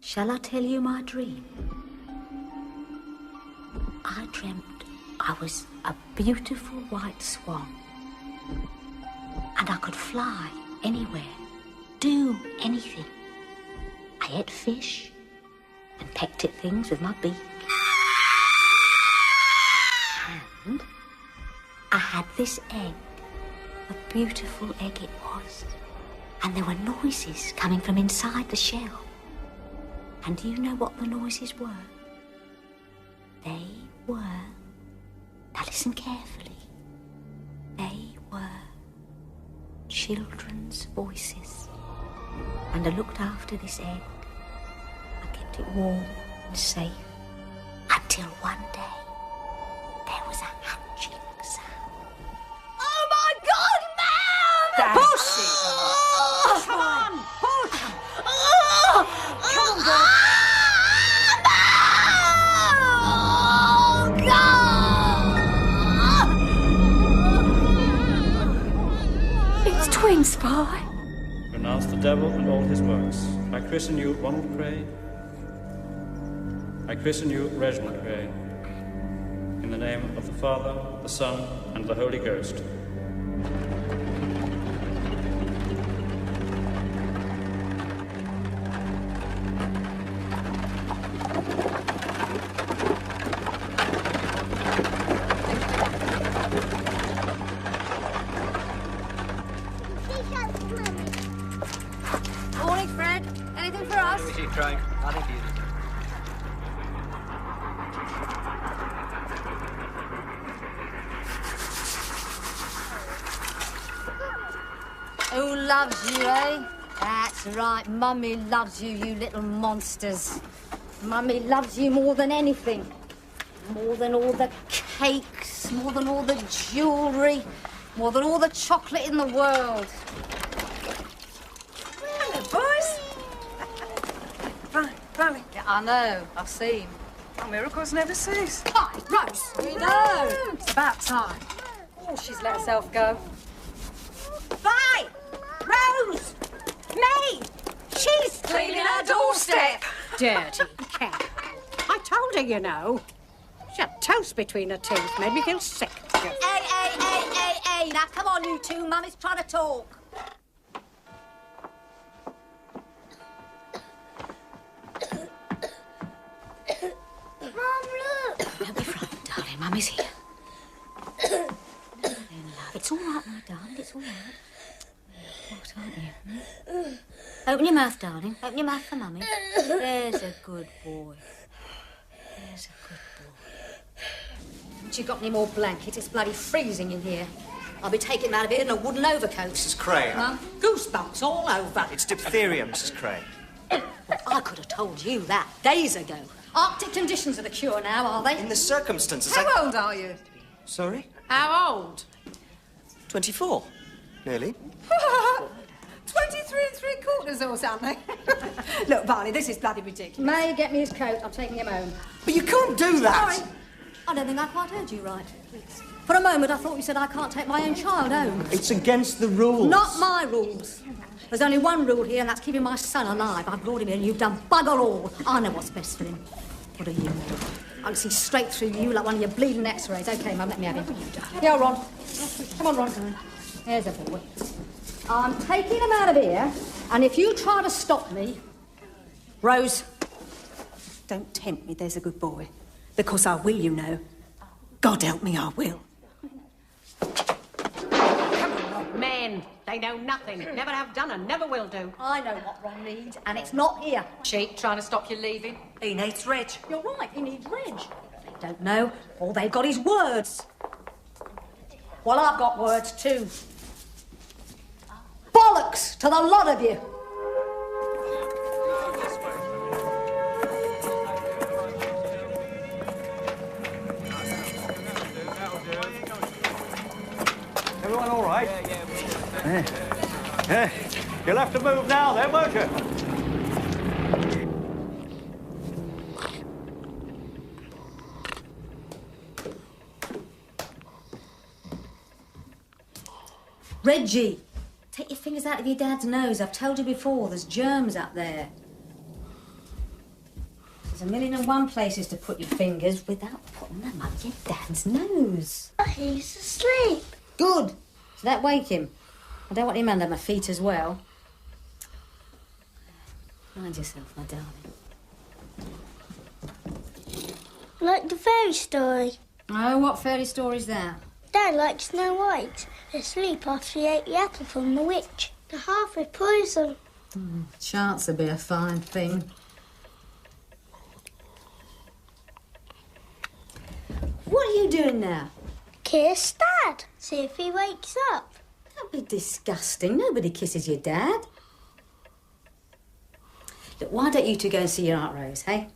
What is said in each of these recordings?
Shall I tell you my dream? I dreamt I was a beautiful white swan, and I could fly anywhere, do anything. I ate fish and pecked at things with my beak. And I had this egg, a beautiful egg it was, and there were noises coming from inside the shell. And do you know what the noises were? They were, now listen carefully, they were children's voices. And I looked after this egg. I kept it warm and safe until one day there was a hatching sound. Oh my God, Mum! Pussy! Come on, push! Come on, girl. Twin Spy. Renounce the devil and all his works. I christen you Ronald Cray. I christen you Reginald Cray. In the name of the Father, the Son, and the Holy Ghost. Morning, Fred. Anything for us? We keep trying. Nothing for you. Who loves you, eh? That's right. Mummy loves you, you little monsters. Mummy loves you more than anything. More than all the cakes, more than all the jewellery, more than all the chocolate in the world. Boys! Valley. Yeah, I know. I've seen. Oh, miracles never cease. Hi, Rose. We know. It's about time. Oh, she's let herself go. Vi! Rose! Me! She's cleaning her doorstep. Dirty cat. I told her, you know. She had toast between her teeth. Made me feel sick. Hey, hey, hey, hey. Hey, now come on, you two. Mummy's trying to talk. Mum, look! Don't be frightened, darling. Mummy's here. Then, love. It's all right, my darling. It's all right. What, aren't you? Open your mouth, darling. Open your mouth for Mummy. There's a good boy. There's a good boy. Haven't you got any more blankets? It's bloody freezing in here. I'll be taking him out of here in a wooden overcoat. Mrs. Cray. Mum, goosebumps all over. It's diphtheria, Mrs. Cray. Well, I could have told you that days ago. Arctic conditions are the cure now, are they? In the circumstances, How old are you? Sorry? How old? 24. Nearly. 23 3/4 or something. Look, Barney, this is bloody ridiculous. May, get me his coat. I'm taking him home. But you can't do that! Sorry. I don't think I quite heard you right. For a moment, I thought you said I can't take my own child home. It's against the rules. Not my rules. There's only one rule here, and that's keeping my son alive. I've brought him in, and you've done bugger all. I know what's best for him. What do you know? I can see straight through you like one of your bleeding X-rays. OK, Mum, let me have him. Yeah, Ron. Come on, Ron. There's a boy. I'm taking him out of here, and if you try to stop me... Rose, don't tempt me, there's a good boy. Because I will, you know. God help me, I will. Come on, Rob. Men, they know nothing. Never have done and never will do. I know what Ron needs, and it's not here. Cheek trying to stop you leaving. He needs Reg. You're right, he needs Reg. They don't know. All they've got is words. Well, I've got words too. Bollocks to the lot of you. Everyone all right? Yeah. You'll have to move now then, won't you? Reggie, take your fingers out of your dad's nose. I've told you before, there's germs up there. There's 1,000,001 places to put your fingers without putting them up your dad's nose. He's asleep. Good. So that wake him. I don't want him under my feet as well. Mind yourself, my darling. Like the fairy story. Oh, what fairy story's that? Dad likes Snow White. Asleep after he ate the apple from the witch. The half with poison. Chance would be a fine thing. What are you doing now? Kiss Dad. See if he wakes up. Don't be disgusting. Nobody kisses your dad. Look, why don't you two go and see your Aunt Rose, hey?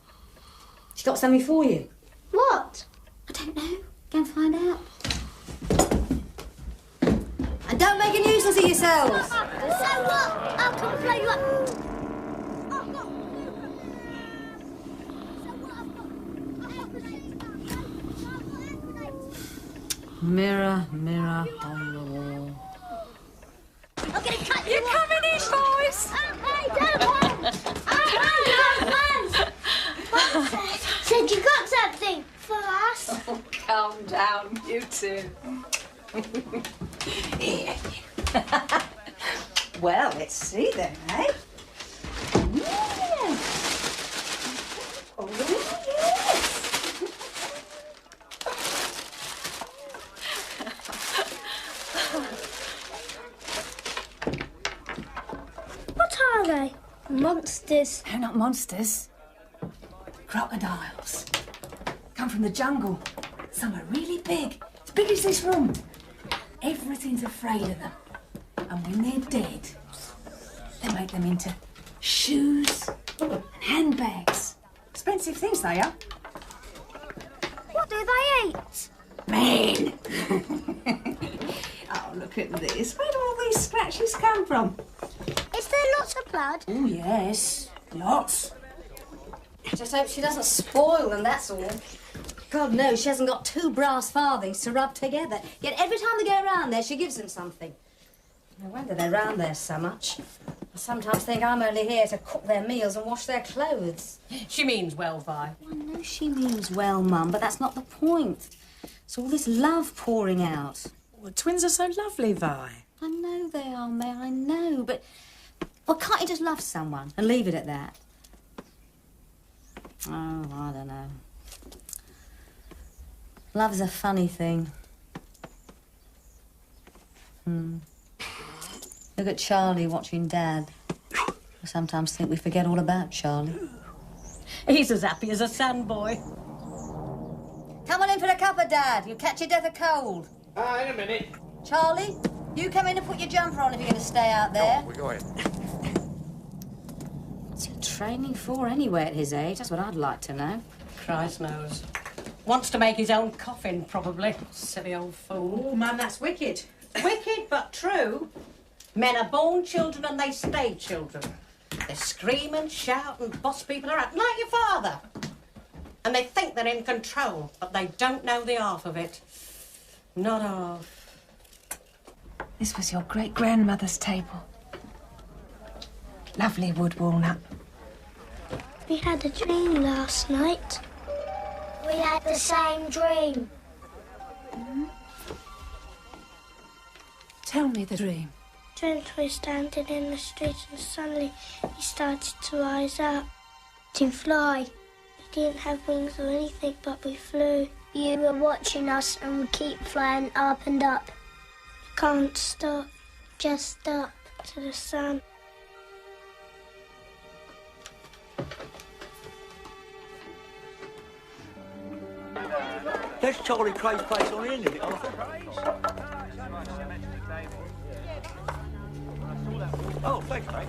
She got something for you. What? I don't know. Go and find out. And don't make a nuisance of yourselves. So what? I'll come and play you up. Mirror, mirror on the wall. I'm gonna cut you. You're coming in, boys. Hey, don't run! Don't run! Said you got something for us. Oh, calm down, you two. Here. Well, let's see then, eh? Yeah. Oh, yes. What are they? Monsters. No, not monsters. Crocodiles. Come from the jungle. Some are really big. As big as this room. Everything's afraid of them. And when they're dead, they make them into shoes and handbags. Expensive things they are. What do they eat? Man! Oh, look at this. Where do all these scratches come from? Is there lots of blood? Oh, yes. Lots. Just hope she doesn't spoil them, that's all. God knows she hasn't got 2 brass farthings to rub together. Yet every time they go around there, she gives them something. No wonder they're round there so much. I sometimes think I'm only here to cook their meals and wash their clothes. She means well, Vi. I know she means well, Mum, but that's not the point. It's all this love pouring out. Well, twins are so lovely, Vi. I know they are, May, I know, but... Well, can't you just love someone and leave it at that? Oh, I don't know. Love's a funny thing. Look at Charlie watching Dad. I sometimes think we forget all about Charlie. He's as happy as a sandboy. Come on in for a cuppa, Dad. You'll catch your death of cold. In a minute. Charlie, you come in and put your jumper on if you're going to stay out there. We're going. What's he training for anyway at his age? That's what I'd like to know. Christ knows. Wants to make his own coffin, probably. Silly old fool. Oh, man, that's wicked. Wicked, but true. Men are born children and they stay children. They scream and shout and boss people around, like your father. And they think they're in control, but they don't know the half of it. Not half. This was your great-grandmother's table. Lovely wood walnut. We had a dream last night. We had the same dream. Tell me the dream. Twins were standing in the street and suddenly he started to rise up, to fly. We didn't have wings or anything, but we flew. You were watching us and we keep flying up and up. We can't stop, just up to the sun. That's Charlie Krays' place on in, isn't it, Arthur? Oh, thanks, mate.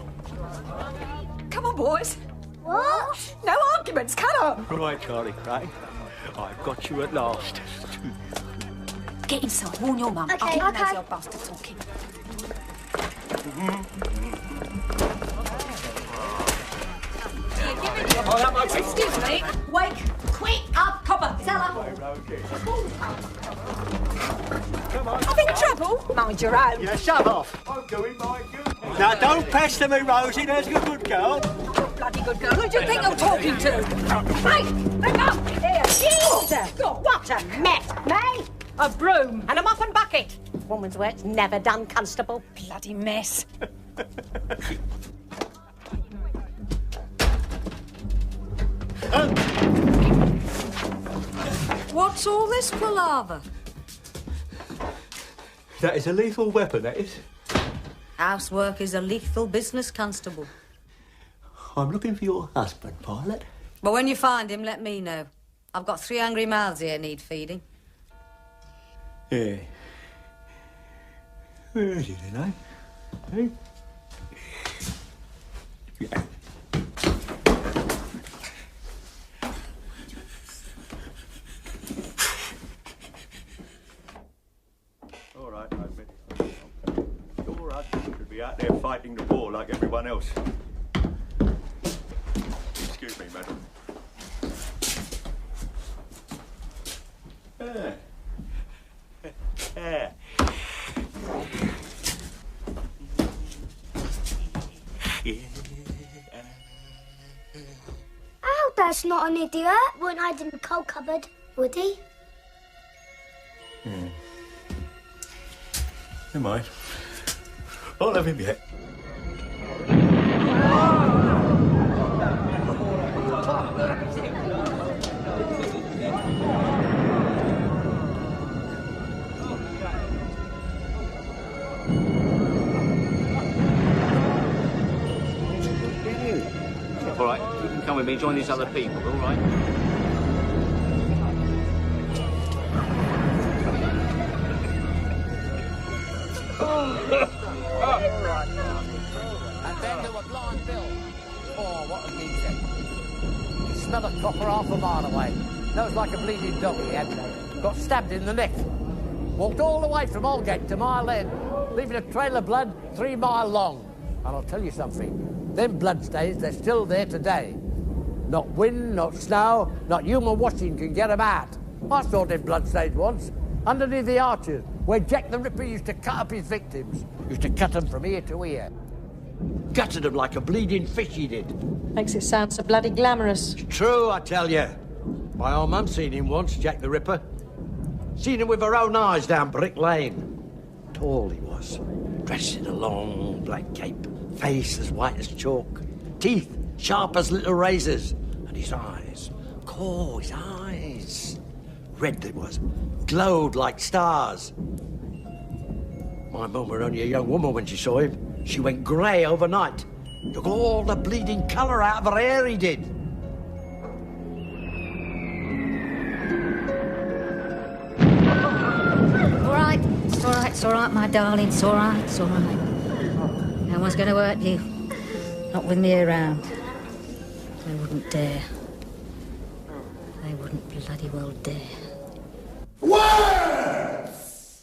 Come on, boys. What? No arguments, can I? Right, Charlie Kray. I've got you at last. Get inside, warn your mum. Okay, I'll keep okay. those old bastard talking. Oh, that might be... Excuse me. Wake. Quick. Up. Copper. Cellar. Come on. Having trouble? Mind your own. Yeah, shove off. I'm doing my duty. Now, don't pester me, Rosie. There's a good girl. Bloody good girl. Who do you think I'm talking to? Hey, hang up. Here. Jesus. God, what a mess, May! A broom and a muffin bucket. Woman's work's never done, Constable. Bloody mess. What's all this palaver? That is a lethal weapon, that is. Housework is a lethal business, Constable. I'm looking for your husband, Pilot. But when you find him, let me know. I've got 3 hungry mouths here need feeding. Yeah. Where is he then, eh? Eh? Yeah. All right, I admit it. Your husband should be out there fighting the war like everyone else. Excuse me, madam. Albert's not an idiot. Wouldn't hide in the coal cupboard, would he? Never mind. I'll have him yet. All right, you can come with me and join these other people, all right? And then there were Blind Bill. Oh, what a geezer. He smelled a copper half a mile away. Nose like a bleeding dog he had. Got stabbed in the neck. Walked all the way from Aldgate to Mile End, leaving a trail of blood 3 mile long. And I'll tell you something. Them bloodstains, they're still there today. Not wind, not snow, not human washing can get them out. I saw them bloodstains once, underneath the arches, where Jack the Ripper used to cut up his victims. Used to cut them from ear to ear. Gutted them like a bleeding fish he did. Makes it sound so bloody glamorous. It's true, I tell you. My old mum seen him once, Jack the Ripper. Seen him with her own eyes down Brick Lane. tall he was, dressed in a long black cape, face as white as chalk, teeth sharp as little razors, and his eyes, his eyes, red they was, glowed like stars. My mum were only a young woman when she saw him. She went grey overnight. Took all the bleeding colour out of her hair, he did. It's all right, my darling. It's all right. No one's going to hurt you. Not with me around. They wouldn't dare. They wouldn't bloody well dare. Words!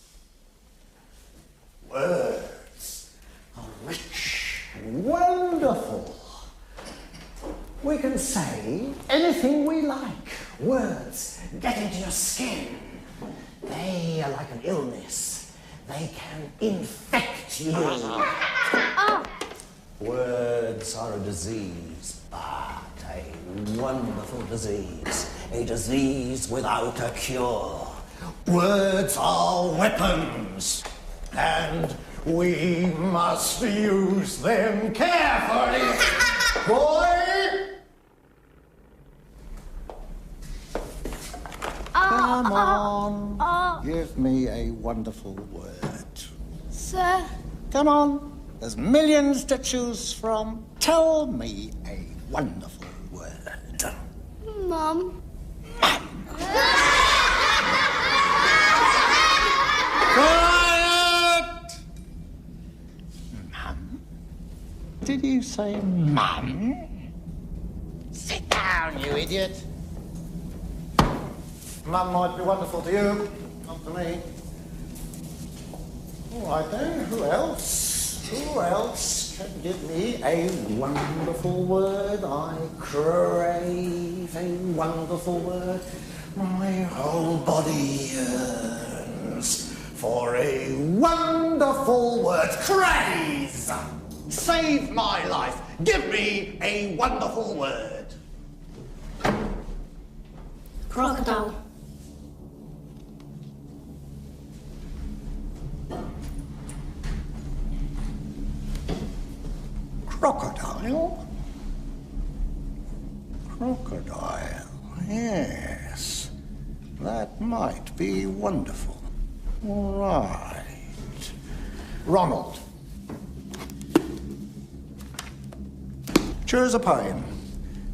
Words are rich and wonderful. We can say anything we like. Words get into your skin. They are like an illness. They can infect you. Words are a disease, but a wonderful disease. A disease without a cure. Words are weapons, and we must use them carefully. Boy! Come on, give me a wonderful word. Sir? Come on, there's millions to choose from. Tell me a wonderful word. Mum? Quiet! Mum? Did you say mum? Sit down, you idiot. Mum might be wonderful to you, not to me. All right then, who else? Who else can give me a wonderful word? I crave a wonderful word. My whole body yearns for a wonderful word. Krays! Save my life. Give me a wonderful word. Crocodile. Crocodile? Crocodile, yes. That might be wonderful. All right. Ronald. Choose a poem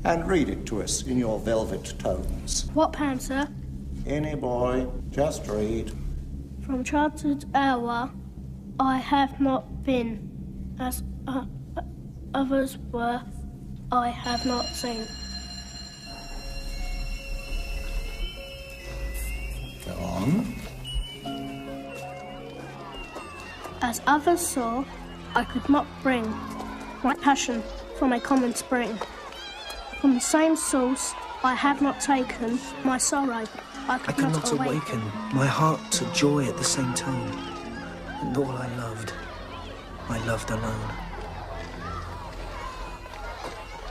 and read it to us in your velvet tones. What poem, sir? Any boy, just read. From childhood hour, I have not been as others were, I have not seen. Go on. As others saw, I could not bring my passion from a common spring. From the same source, I have not taken my sorrow. I could not awaken my heart to joy at the same time. And all I loved alone.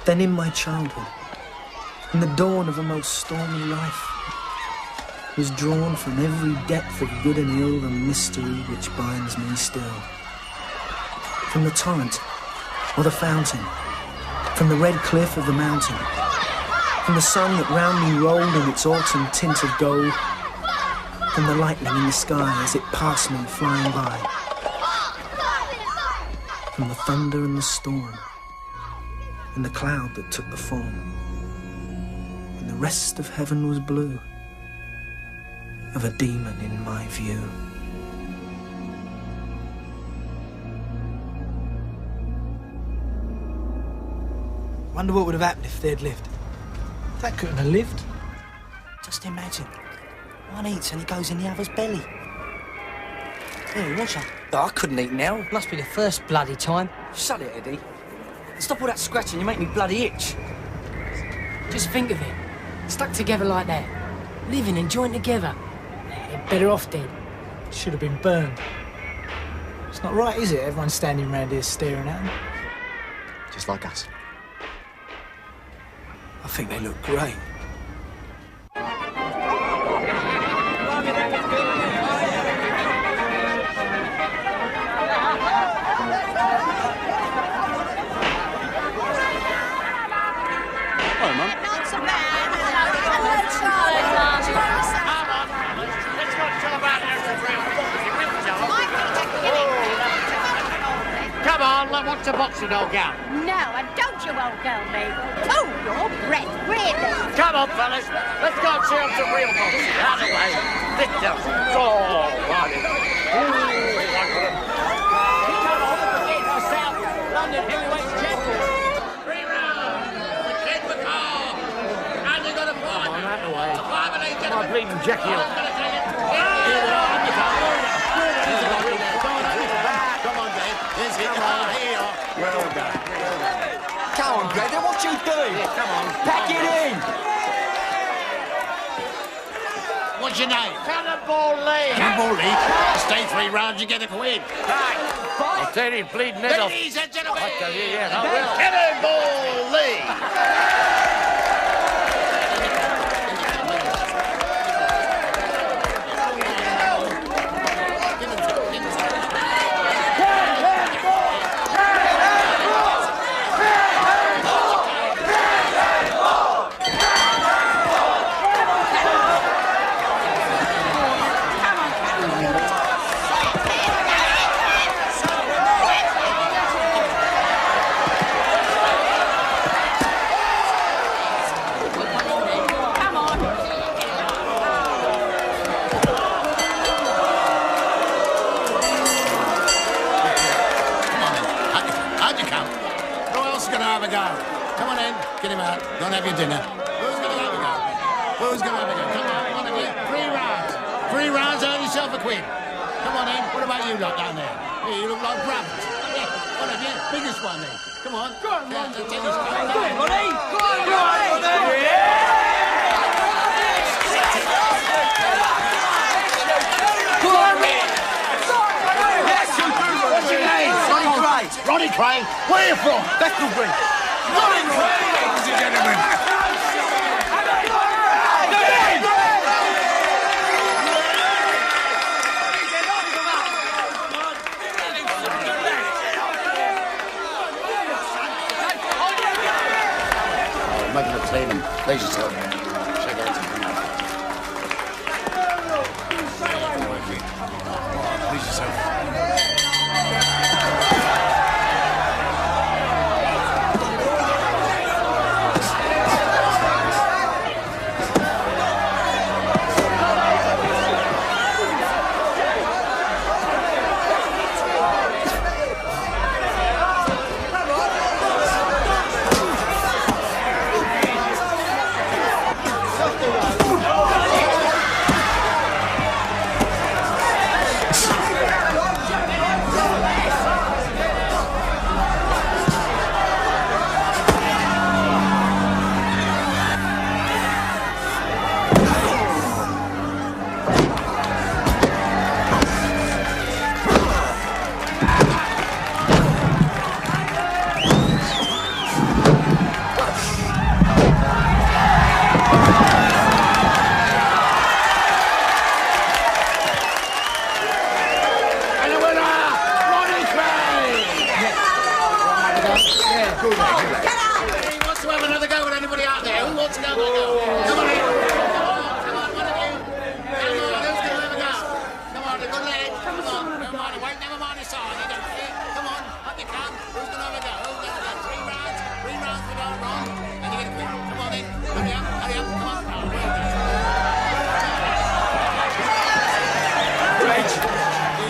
Then in my childhood, in the dawn of a most stormy life, was drawn from every depth of good and ill the mystery which binds me still. From the torrent or the fountain, from the red cliff of the mountain, from the sun that round me rolled in its autumn tint of gold, from the lightning in the sky as it passed me flying by, from the thunder and the storm, and the cloud that took the form, and the rest of heaven was blue, of a demon in my view. Wonder what would have happened if they'd lived. That couldn't have lived. Just imagine. One eats and it goes in the other's belly. Hey, watch out. Oh, I couldn't eat now. Must be the first bloody time. Shut it, Eddie. Stop all that scratching, you make me bloody itch. Just think of it. Stuck together like that. Living and joined together. They're better off dead. Should have been burned. It's not right, is it? Everyone's standing around here staring at them. Just like us. I think they look great. I'll watch the boxing, old gal. No, and don't you old girl me. Oh, your breath, really. Come on, fellas. Let's go and see some real boxing. Out of the way. This does. Oh, righty. South London heavyweight champion. 3 rounds. The kid the car. And you got a fight. Come on, out of the way. Come My bleeding Jackie on. Come on, Dave. Here's it. Here. Well done. Come on, Greg. What you doing? Come on. Pack it in. What's your name? Cannonball Lee. Cannonball Lee. Stay 3 rounds, you get a quid. Right. I'll tear his bleeding head off. Ladies and gentlemen. I tell you, yeah, I will. Cannonball Lee. Get him out. Go and have your dinner. Who's going to have a go? Who's going to have a go? Come on, one of you. 3 rounds. 3 rounds, earn yourself a quid. Come on in. What about you lot down there? Here, you look like brothers. Yeah, one of you. Biggest one then. Come on. Go on, Ronnie. Go on, Ronnie. Go on, Ronnie. Go on, yes, you do. What's your name? Ronnie Cray. Ronnie Cray? Where are you from? Beckleby. Ronnie Cray, ladies and gentlemen. Make it look clean and please yourself. Shake hands and come out. Please yourself.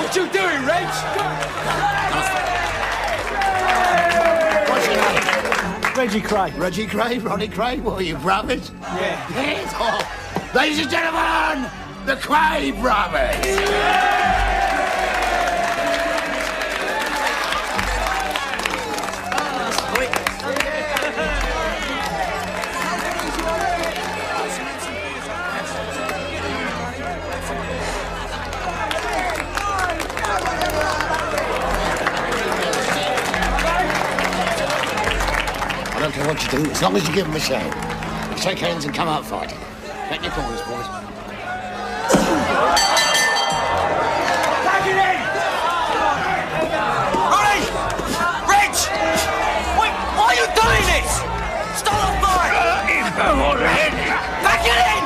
What you doing, Reg? What's your name? Reggie Cray. Reggie Cray? Ronnie Cray? What are you, brothers? Yeah. Yes. Oh. Ladies and gentlemen, the Cray brothers. I don't care what you do, as long as you give them a show. Shake hands and come out fighting. Get in your corners, boys. Back it in! Ronnie! Reg! Wait, why are you doing this? Stop the fight! Back it in!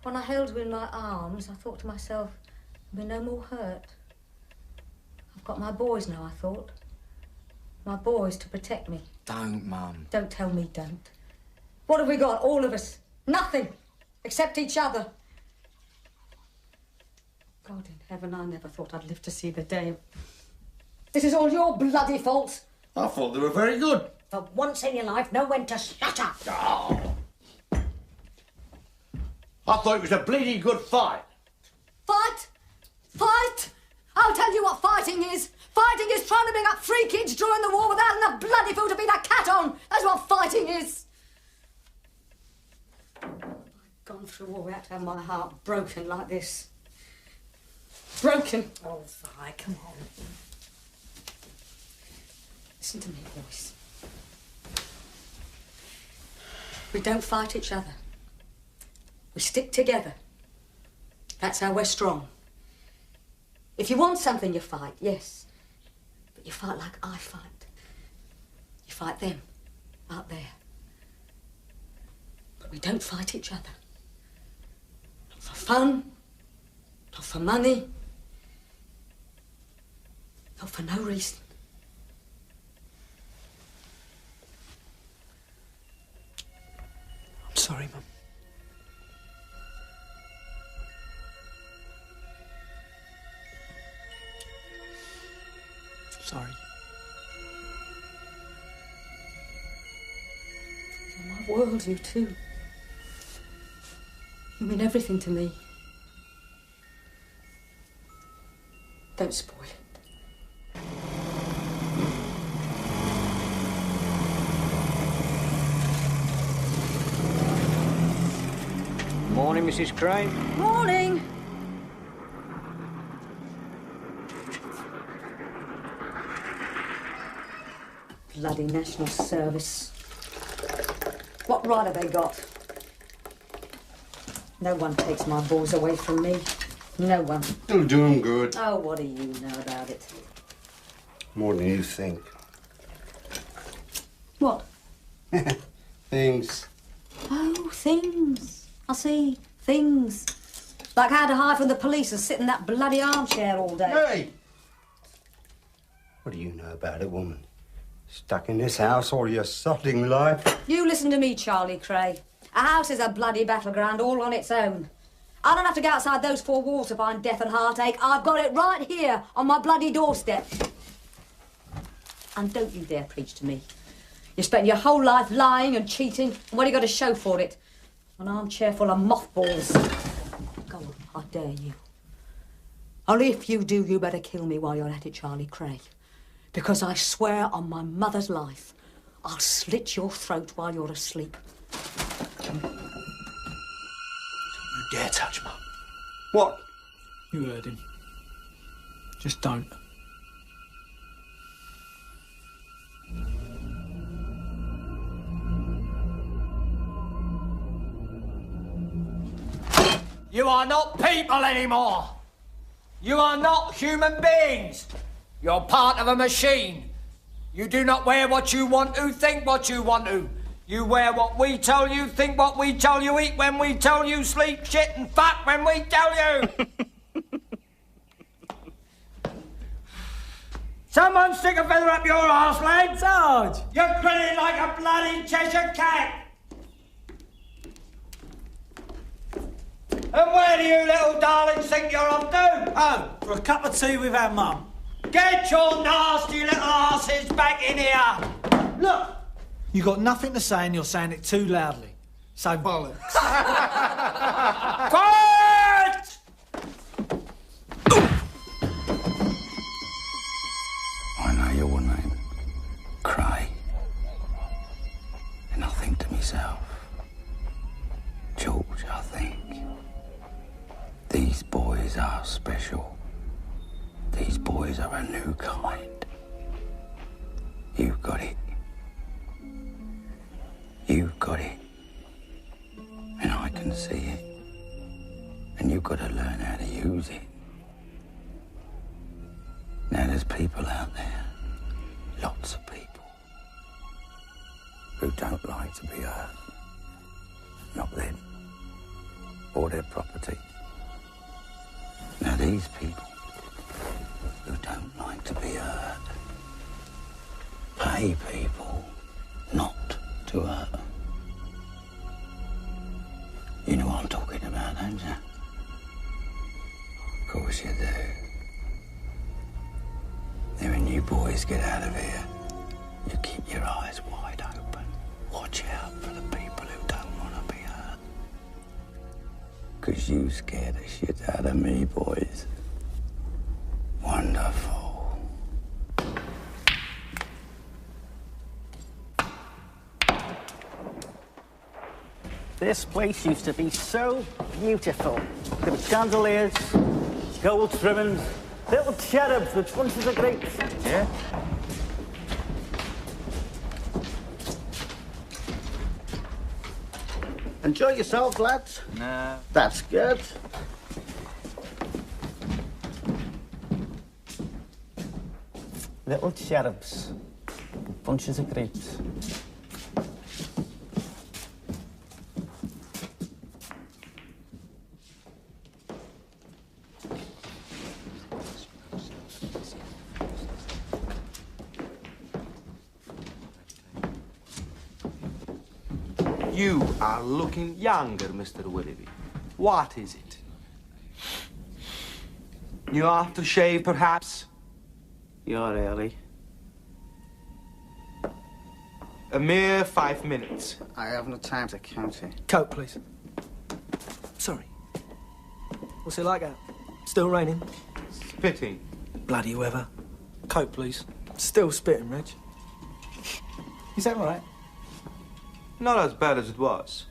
When I held him in my arms, I thought to myself, there'll be no more hurt. I've got my boys now, I thought. My boys to protect me. Don't, Mum. Don't tell me don't. What have we got, all of us? Nothing, except each other. God in heaven, I never thought I'd live to see the day. This is all your bloody fault. I thought they were very good. For once in your life, know when to shut up. Oh. I thought it was a bleeding good fight. Fight? Fight? I'll tell you what fighting is. Fighting is trying to bring up 3 kids during the war without enough bloody food to feed a cat on. That's what fighting is. I've gone through all that to have my heart broken like this. Broken. Oh, Vi, come on. Listen to me, boys. We don't fight each other. We stick together. That's how we're strong. If you want something, you fight, yes. But you fight like I fight. You fight them, out there. But we don't fight each other. Not for fun, not for money, not for no reason. I'm sorry, Mum. Sorry. You're my world, you too. You mean everything to me. Don't spoil it. Morning, Mrs. Cray. Morning. Bloody National Service. What right have they got? No one takes my boys away from me. No one. You'll do 'em good. Oh, what do you know about it? More than you think. What? Things. Oh, things. I see. Things. Like how to hide from the police and sit in that bloody armchair all day. Hey! What do you know about it, woman? Stuck in this house all your sodding life? You listen to me, Charlie Cray. A house is a bloody battleground all on its own. I don't have to go outside those 4 walls to find death and heartache. I've got it right here on my bloody doorstep. And don't you dare preach to me. You spent your whole life lying and cheating, and what have you got to show for it? An armchair full of mothballs. Go on, I dare you. Only if you do, you better kill me while you're at it, Charlie Cray. Because I swear on my mother's life, I'll slit your throat while you're asleep. You dare touch Mum. What? You heard him. Just don't. You are not people anymore. You are not human beings. You're part of a machine. You do not wear what you want to, think what you want to. You wear what we tell you, think what we tell you, eat when we tell you, sleep, shit and fuck when we tell you. Someone stick a feather up your arse, lad. Sarge! You're grinning like a bloody Cheshire cat. And where do you little darlings think you're off to? Oh, for a cup of tea with our mum. Get your nasty little asses back in here! Look! You got nothing to say and you're saying it too loudly. So bollocks. Quiet! I know your name, Cray. And I think to myself, George, I think, these boys are special. These boys are a new kind. You've got it. You've got it. And I can see it. And you've got to learn how to use it. Now there's people out there, lots of people, who don't like to be hurt. Not them. all their property. Now these people who don't like to be hurt pay people not to hurt them. You know what I'm talking about, don't you? Of course you do. Then when you boys get out of here, you keep your eyes wide open. Watch out for the people who don't want to be hurt. 'Cause you scared the shit out of me, boys. Wonderful. This place used to be so beautiful. There were chandeliers, gold trimmings, little cherubs with bunches of grapes. Yeah? Enjoy yourself, lads. Nah. That's good. Little cherubs, bunches of grapes. You are looking younger, Mr. Willoughby. What is it? You after shave, perhaps? You're early. A mere 5 minutes. I haven't time to count it. Coke, please. Sorry. What's it like out? Still raining? Spitting. Bloody weather. Coke, please. Still spitting, Reg. Is that right? Not as bad as it was.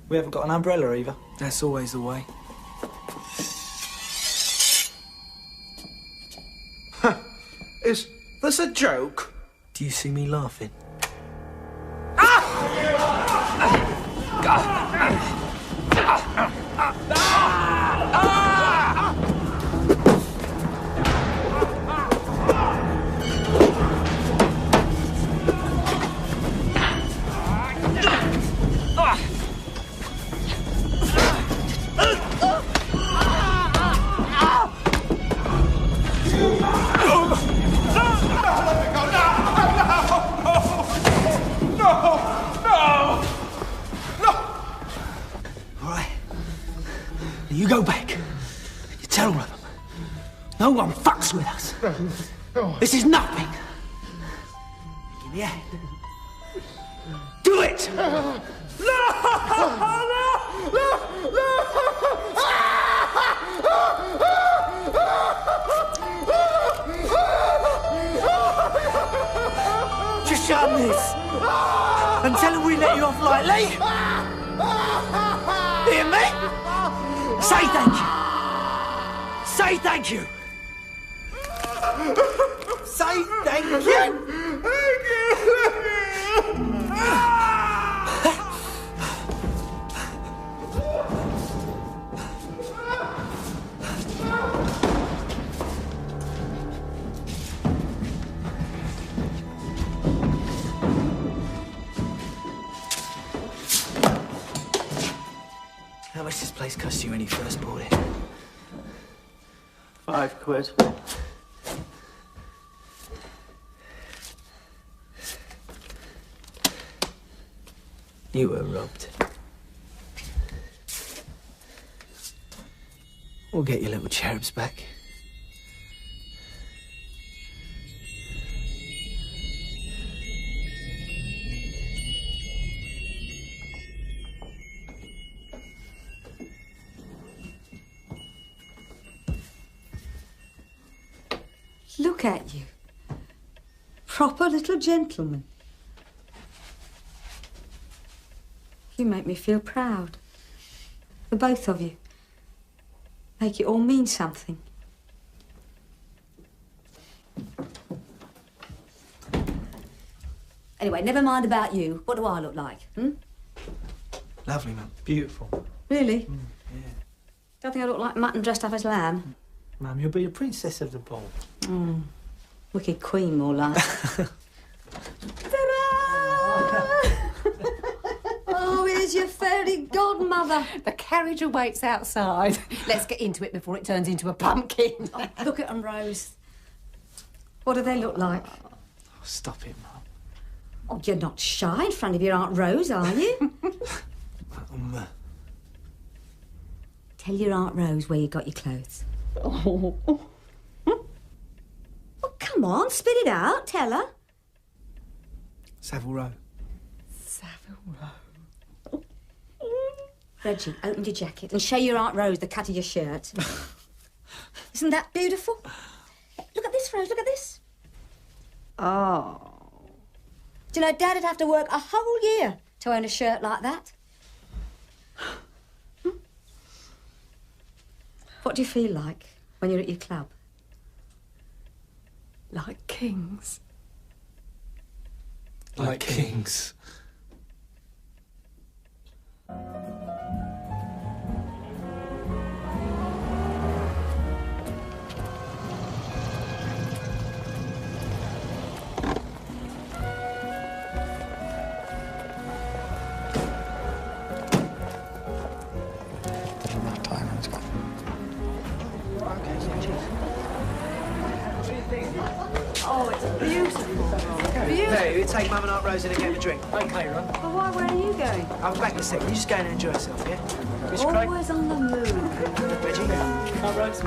We haven't got an umbrella either. That's always the way. Is this a joke? Do you see me laughing? You go back. You tell all of them. No one fucks with us. This is nothing. Give me a hand. Do it! No! Just show them this. And tell them we let you off lightly. Hear me? Say thank you. Say thank you. Say thank you. How much this place cost you when you first bought it? £5. You were robbed. We'll get your little cherubs back. Look at you. Proper little gentleman. You make me feel proud. For both of you. Make it all mean something. Anyway, never mind about you. What do I look like, Lovely, Mum. Beautiful. Really? Yeah. Don't think I look like mutton dressed up as lamb. Mum, you'll be a princess of the ball. Wicked queen, more like. Ta-da! Where's your fairy godmother? The carriage awaits outside. Let's get into it before it turns into a pumpkin. Oh, look at them, Rose. What do they look like? Oh, stop it, Mum. Oh, you're not shy in front of your Aunt Rose, are you? Tell your Aunt Rose where you got your clothes. Oh. Well, come on, spit it out. Tell her. Savile Row. Savile Row. Reggie, open your jacket and show your Aunt Rose the cut of your shirt. Isn't that beautiful? Look at this, Rose, look at this. Oh. Do you know, Dad'd have to work a whole year to own a shirt like that. What do you feel like when you're at your club? Like kings. Like kings. Oh, it's beautiful. Beautiful. Hey, you take Mum and Aunt Rose in and get a drink. Okay, Ron. Well, why, where are you going? I'll be back in a second. You just go in and enjoy yourself, yeah? Miss Craig? Always on the move. Reggie? Aunt Rose?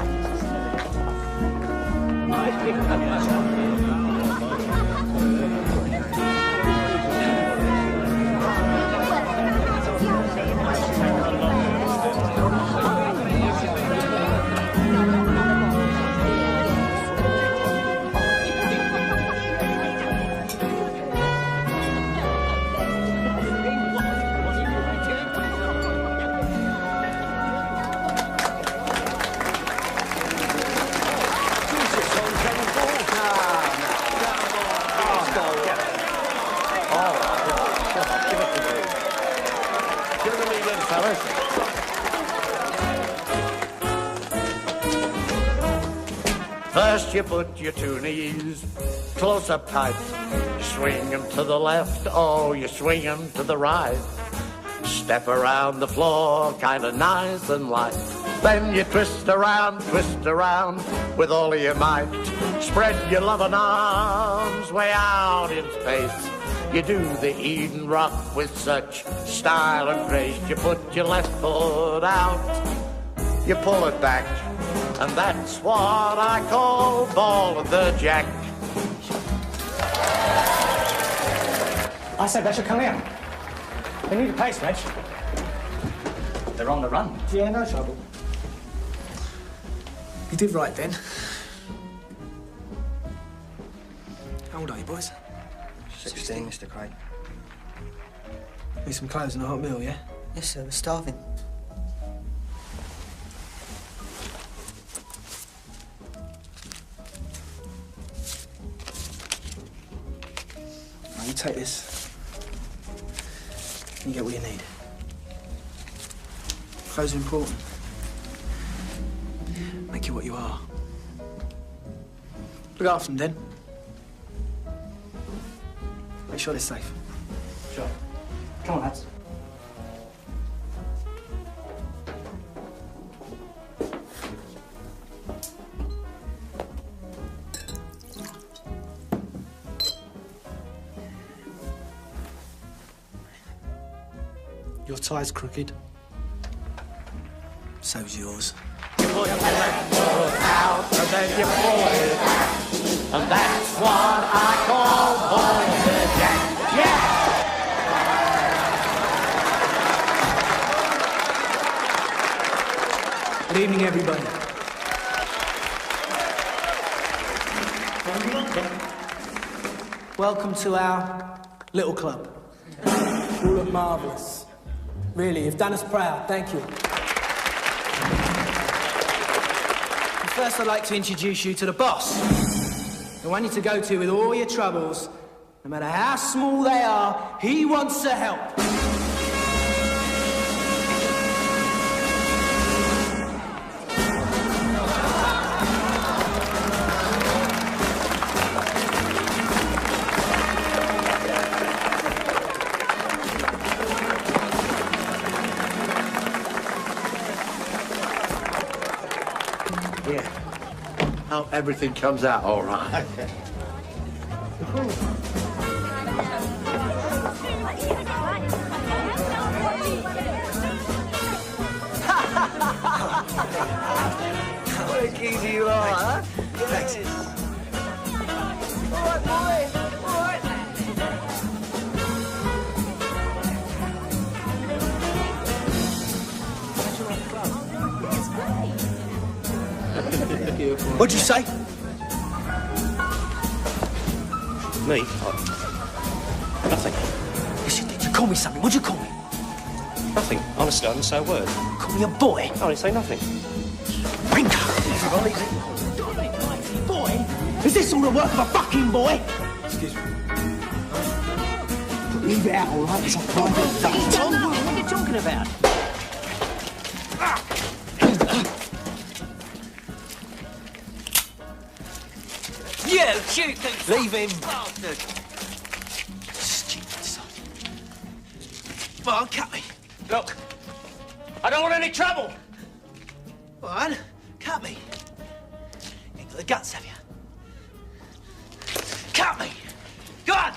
First you put your two knees close up tight. You swing them to the left, oh, you swing them to the right. Step around the floor, kind of nice and light. Then you twist around with all of your might. Spread your loving arms way out in space. You do the Eden rock with such style and grace. You put your left foot out, you pull it back, and that's what I call ball of the jack. I said they should come here. They need a pace, Reg. They're on the run. Yeah, no trouble. You did right then. How old are you, boys? 16, Mr. Craig. Need some clothes and a hot meal, yeah? Yes, sir, we're starving. Now, you take this. You get what you need. Clothes are important. Make you what you are. Look after them, Den. Make sure they're safe. Sure. Come on, lads. Your tie's crooked. So's yours. You put your left foot out, and then you pull it back. And that's what I call balling the jack. Yeah! Good evening, everybody. Welcome to our little club. You all look marvellous. Really, you've done us proud. Thank you. First, I'd like to introduce you to the boss. The one you're to go to with all your troubles. No matter how small they are, he wants to help. Yeah. Hope everything comes out all right. What a geezer you are, huh? Thanks. All right, boy. All right. What'd you say? Me? Nothing. Yes, you did. You called me something. What'd you call me? Nothing. Honestly, I didn't say a word. Call me a boy. I didn't say nothing. Ringo! Boy? Is this all the work of a fucking boy? Excuse me. Leave it out, all right? It's a private day. Tom, what are you talking about? You cute little Leave him. bastard. Stupid son. Well, cut me. Look, I don't want any trouble. All right, cut me. You ain't got the guts, have you? Cut me! Go on!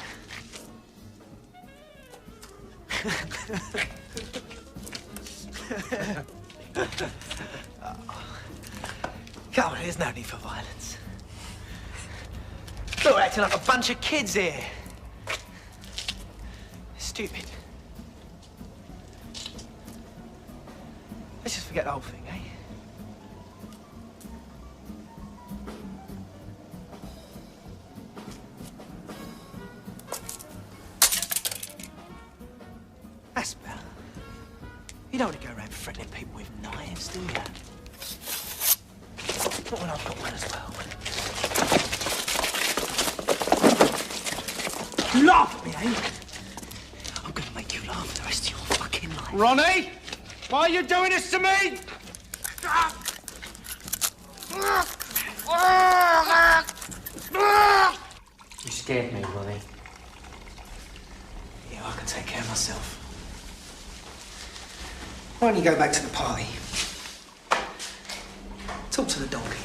Come on, there's no need for violence. Look, we're acting like a bunch of kids here. Stupid. Let's just forget the whole thing, eh? That's better. You don't want to go around threatening people with knives, do you? Not when I've got one as well. You laugh at me, eh? I'm gonna make you laugh the rest of your fucking life. Ronnie, why are you doing this to me? You scared me, Ronnie. Yeah, I can take care of myself. Why don't you go back to the party? Talk to the donkey.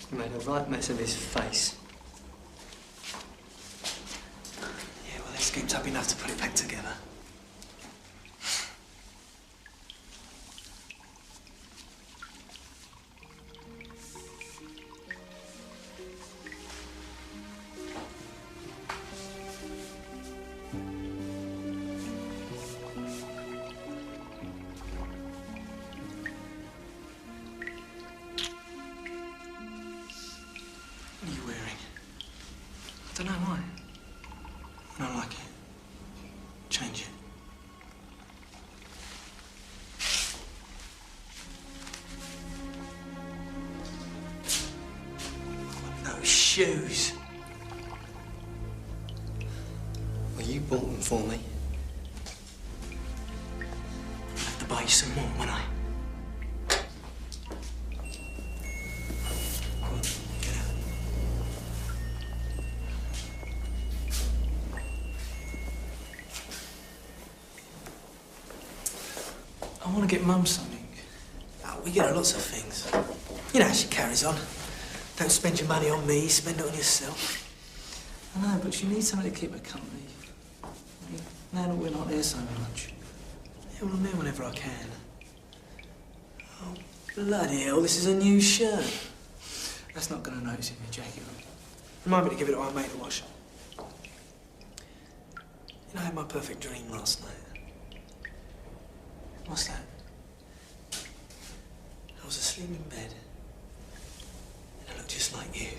He made a right mess of his face. Yeah, well, they scooped up enough to put it back together. What are you wearing? I don't know why. I don't like it. Change it. Those shoes. Well, you bought them for me. I'll have to buy you some more, won't I? Go on, get out. I want to get Mum something. Oh, we get her lots of things. You know how she carries on. Don't spend your money on me, spend it on yourself. I know, but she needs something to keep her company. Now that we're not there so much. Yeah, well, I'm there whenever I can. Oh, bloody hell, this is a new shirt. That's not going to notice in your jacket. Remind me to give it to our mate to wash. You know, I had my perfect dream last night. What's that? I was asleep in bed. And I looked just like you.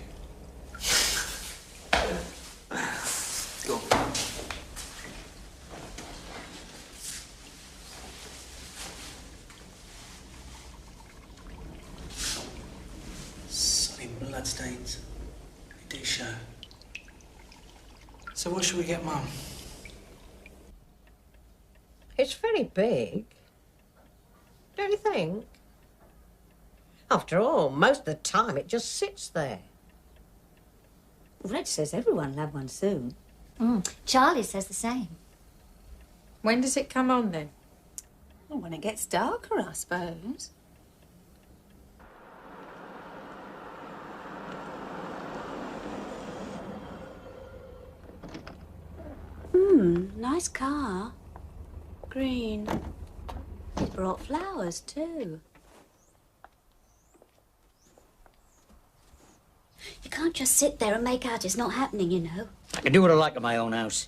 Go on. Sodding bloodstains. They do show. So what should we get Mum? It's very big. Don't you think? After all, most of the time it just sits there. Red says everyone will have one soon. Charlie says the same. When does it come on, then? Well, when it gets darker, I suppose. Nice car. Green. He's brought flowers, too. You can't just sit there and make out it's not happening, you know. I can do what I like at my own house.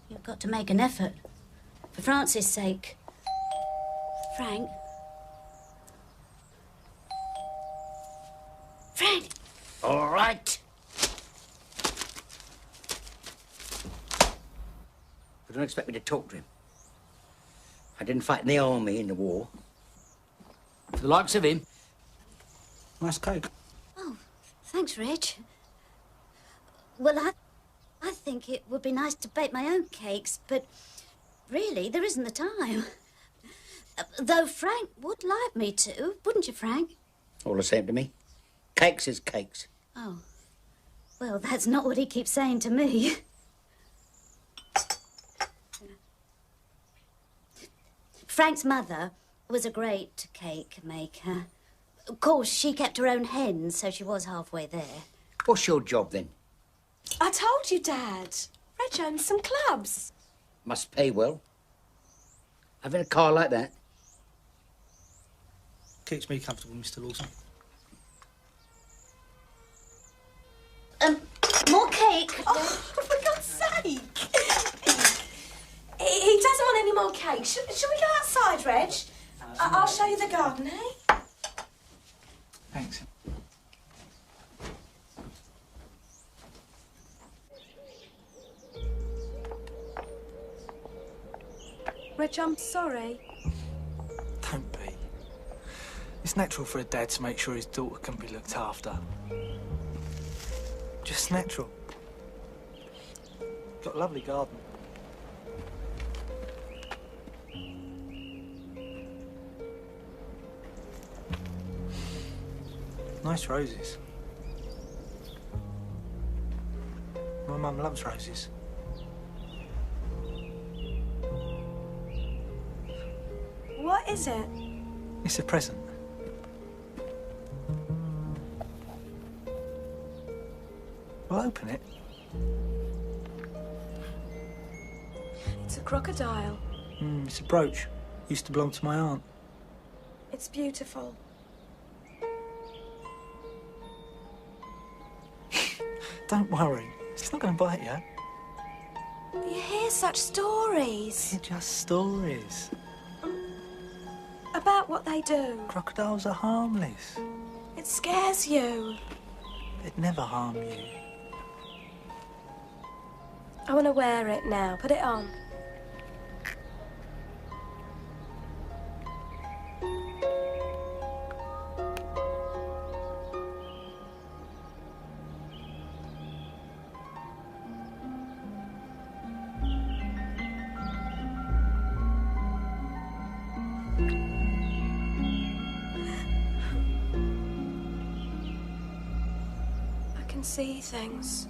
You've got to make an effort. For Francis' sake. Frank? Frank! All right. But don't expect me to talk to him. I didn't fight in the army in the war. For the likes of him. Nice cake. Oh, thanks, Reg. Well, I think it would be nice to bake my own cakes, but really, there isn't the time. Though Frank would like me to, wouldn't you, Frank? All the same to me. Cakes is cakes. Oh. Well, that's not what he keeps saying to me. Frank's mother was a great cake maker. Of course, she kept her own hens, so she was halfway there. What's your job, then? I told you, Dad. Reg owns some clubs. Must pay well. Having a car like that. Keeps me comfortable, Mr. Lawson. More cake. Oh, for God's sake! He doesn't want any more cake. Shall we go outside, Reg? I'll show you the garden, eh? Thanks. Reg, I'm sorry. Don't be. It's natural for a dad to make sure his daughter can be looked after. Just natural. Got a lovely garden. Nice roses. My mum loves roses. What is it? It's a present. Well, open it. It's a crocodile. It's a brooch. Used to belong to my aunt. It's beautiful. Don't worry. It's not going to bite you. You hear such stories. They're just stories. About what they do. Crocodiles are harmless. It scares you. They'd never harm you. I want to wear it now. Put it on. I can see things.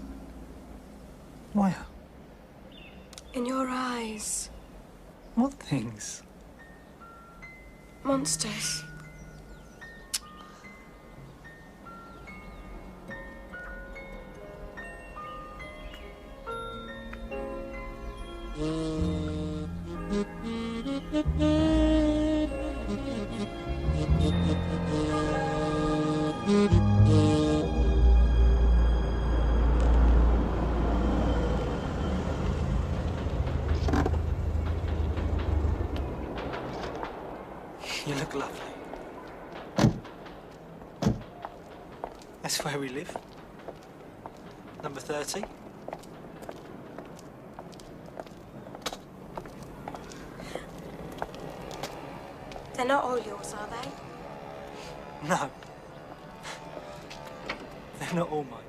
Where? In your eyes. What things? Monsters. You look lovely. That's where we live. Number 30. They're not all yours, are they? No. They're not all mine.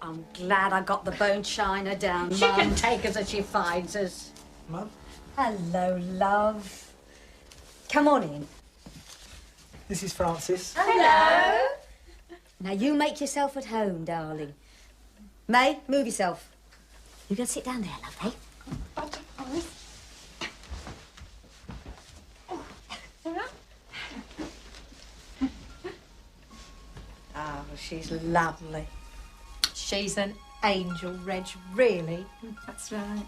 I'm glad I got the bone china down. She can take us as she finds us. Mum? Hello, love. Come on in. This is Francis. Hello. Now you make yourself at home, darling. May, move yourself. You can sit down there, lovely. Oh, she's lovely. She's an angel, Reg, really. That's right.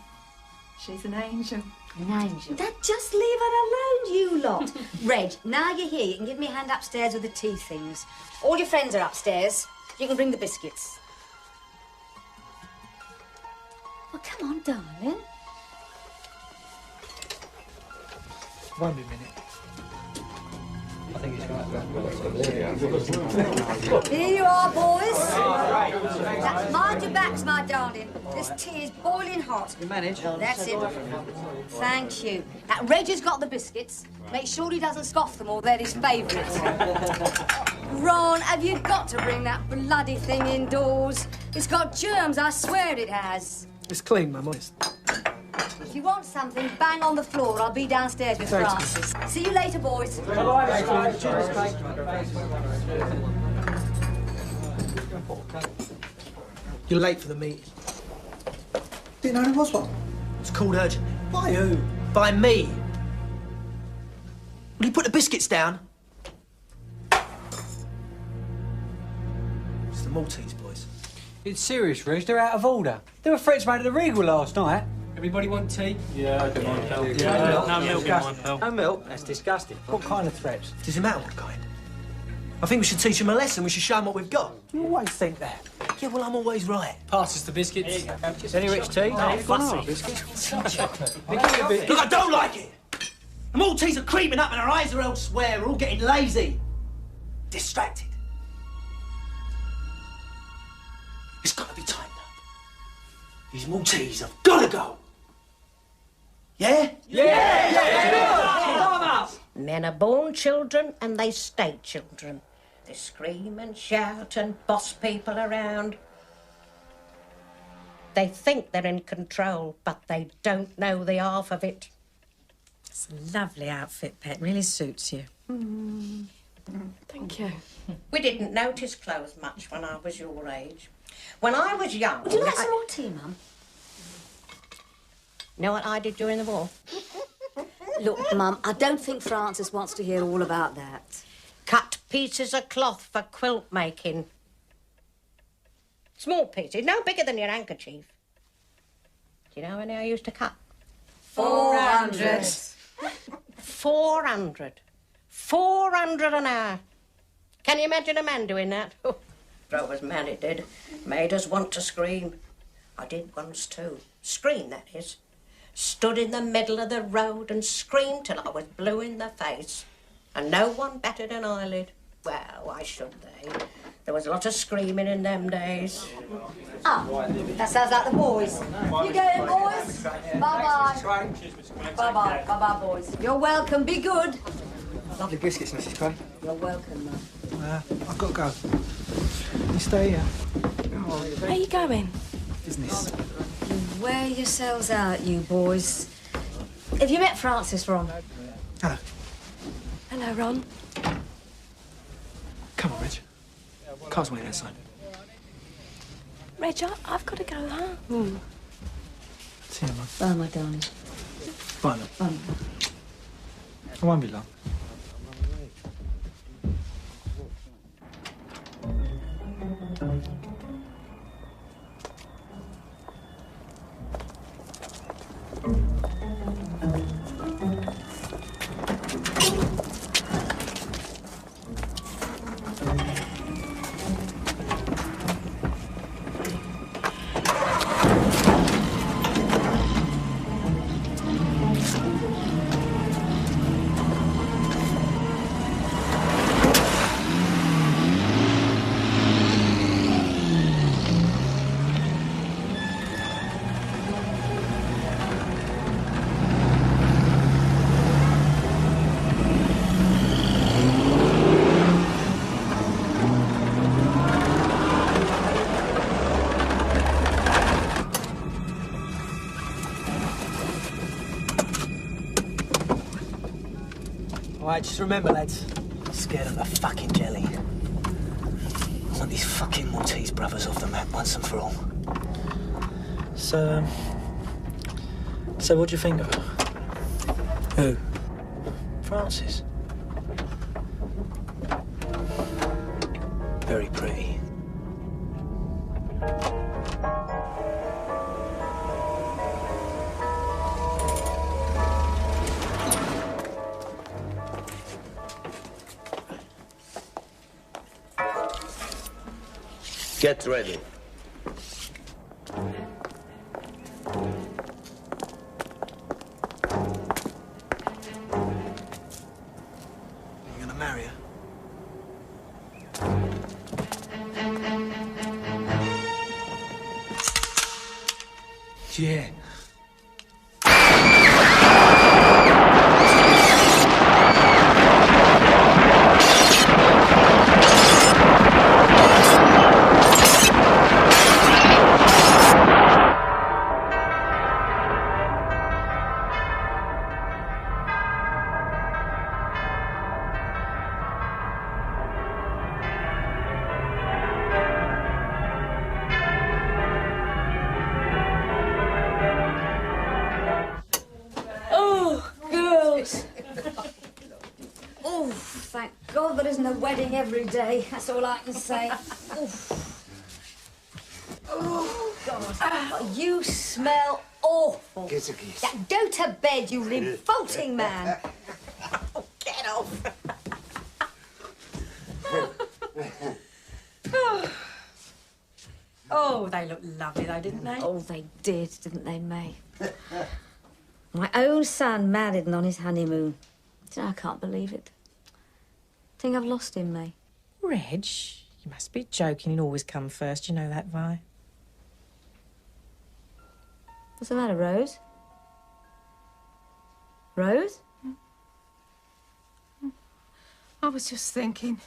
She's an angel. An angel. Dad, just leave her alone, you lot. Reg, now you're here, you can give me a hand upstairs with the tea things. All your friends are upstairs. You can bring the biscuits. Well, come on, darling. Won't be a minute. I think he's Here you are, boys. Now, mind your backs, my darling. This tea is boiling hot. You manage. That's it. Thank you. Now, Reg has got the biscuits. Make sure he doesn't scoff them or they're his favourites. Ron, have you got to bring that bloody thing indoors? It's got germs, I swear it has. It's clean, Mum, honest. If you want something, bang on the floor. I'll be downstairs with Thanks. Francis. See you later, boys. You're late for the meeting. Didn't know there was one. It's called urgent. By who? By me. Will you put the biscuits down? It's the Maltese boys. It's serious, Reg. They're out of order. There were threats made at the Regal last night. Everybody want tea? Yeah, I don't want milk. No milk. No milk? That's disgusting. What kind of threats? Does it matter what kind? I think we should teach them a lesson. We should show them what we've got. You always think that. Yeah, well, I'm always right. Pass us the biscuits. Any rich tea? No, fussy. biscuits. Look, I don't like it. The Maltese are creeping up and our eyes are elsewhere. We're all getting lazy. Distracted. It's got to be time now. These Maltese have got to go. Yeah? Men are born children and they stay children. They scream and shout and boss people around. They think they're in control, but they don't know the half of it. It's a lovely outfit, Pet. Really suits you. Thank you. We didn't notice clothes much when I was your age. When I was young... Would you like some more tea, Mum? Know what I did during the war? Look, Mum, I don't think Francis wants to hear all about that. Cut pieces of cloth for quilt making. Small pieces, no bigger than your handkerchief. Do you know how many I used to cut? 400. 400. 400 an hour. Can you imagine a man doing that? Oh, I was mad it did. Made us want to scream. I did once too. Scream, that is. Stood in the middle of the road and screamed till I was blue in the face. And no one batted an eyelid. Well, why should they? There was a lot of screaming in them days. Ah, that sounds like the boys. You going, boys? Bye-bye. Bye-bye. Bye-bye, boys. You're welcome. Be good. Lovely biscuits, Mrs. Cray. You're welcome, Mum. I've got to go. You stay here. Where are you going? Business. You wear yourselves out, you boys. Have you met Francis, Ron? Hello. Hello, Ron. Come on, Reg. Car's waiting outside. Reg, I've got to go home. See you, Mum. Bye, my darling. Bye, love. Bye. I won't be long. Alright, just remember, lads, I'm scared of the fucking jelly. I want these fucking Maltese brothers off the map once and for all. So what do you think of her? Who? Frances. Very pretty. Get ready. You gonna marry her? Yeah. Oh, girls. Oh, thank God there isn't a wedding every day. That's all I can say. Oh, God. Oh, you smell awful. Kiss a kiss. Yeah, go to bed, you revolting man. Get off. Oh, they look lovely though, didn't they? Oh, they didn't they, May? My own son married and on his honeymoon. Do you know, I can't believe it. Think I've lost him, May. Reg, you must be joking. He'll always come first. You know that, Vi. What's the matter, Rose? Rose? I was just thinking.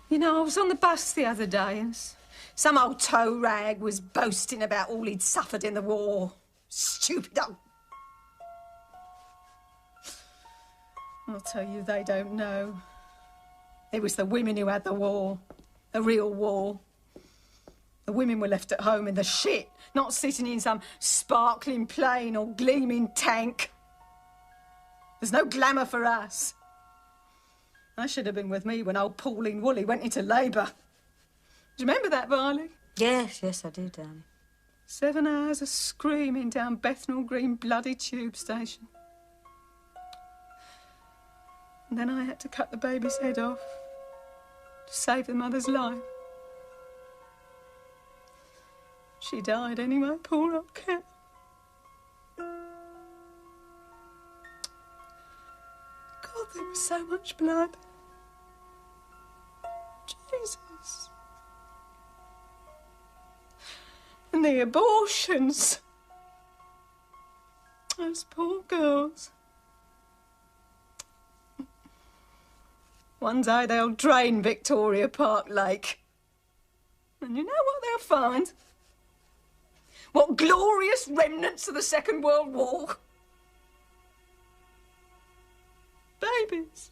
You know, I was on the bus the other day and some old toe rag was boasting about all he'd suffered in the war. Stupid old... I'll tell you, they don't know. It was the women who had the war. The real war. The women were left at home in the shit, not sitting in some sparkling plane or gleaming tank. There's no glamour for us. I should have been with me when old Pauline Woolley went into labour. Do you remember that, Barley? Yes, I do, darling. 7 hours of screaming down Bethnal Green bloody tube station. And then I had to cut the baby's head off to save the mother's life. She died anyway, poor old cat. God, there was so much blood. Jesus. And the abortions. Those poor girls. One day they'll drain Victoria Park Lake. And you know what they'll find? What glorious remnants of the Second World War. Babies.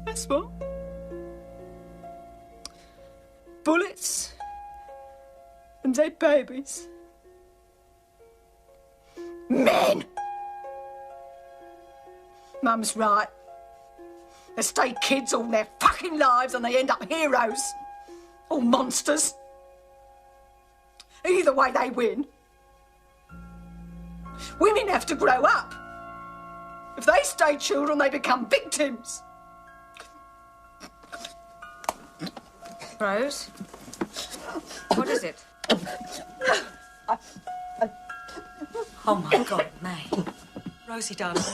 That's what. Bullets and dead babies. Men! Mum's right. They stay kids all their fucking lives and they end up heroes. Or monsters. Either way, they win. Women have to grow up. If they stay children, they become victims. Rose? What is it? Oh, my God, May. Rosie, darling.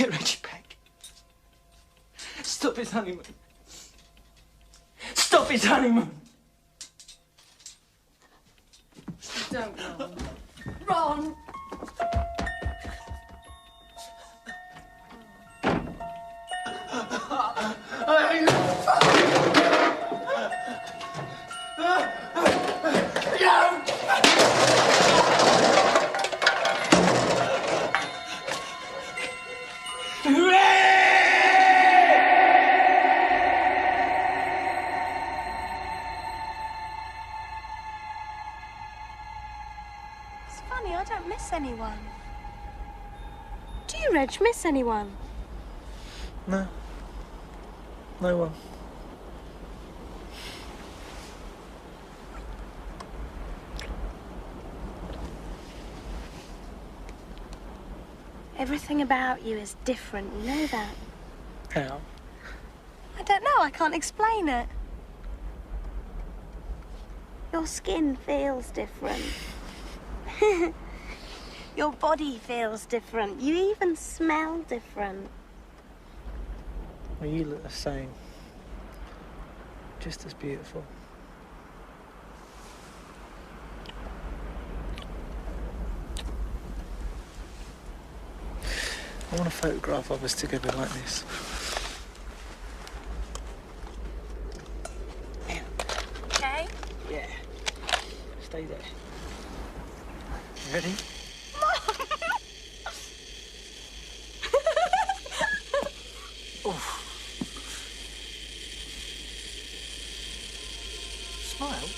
get Reggie back. Stop his honeymoon. Stop his honeymoon. Don't, Ron. Ron! It's funny, I don't miss anyone. Do you, Reg, miss anyone? No. No one. Everything about you is different, you know that? How? I don't know, I can't explain it. Your skin feels different. Your body feels different. You even smell different. Well, you look the same. Just as beautiful. I want a photograph of us together like this. Okay? Yeah. Stay there. You ready? Oof. Smile.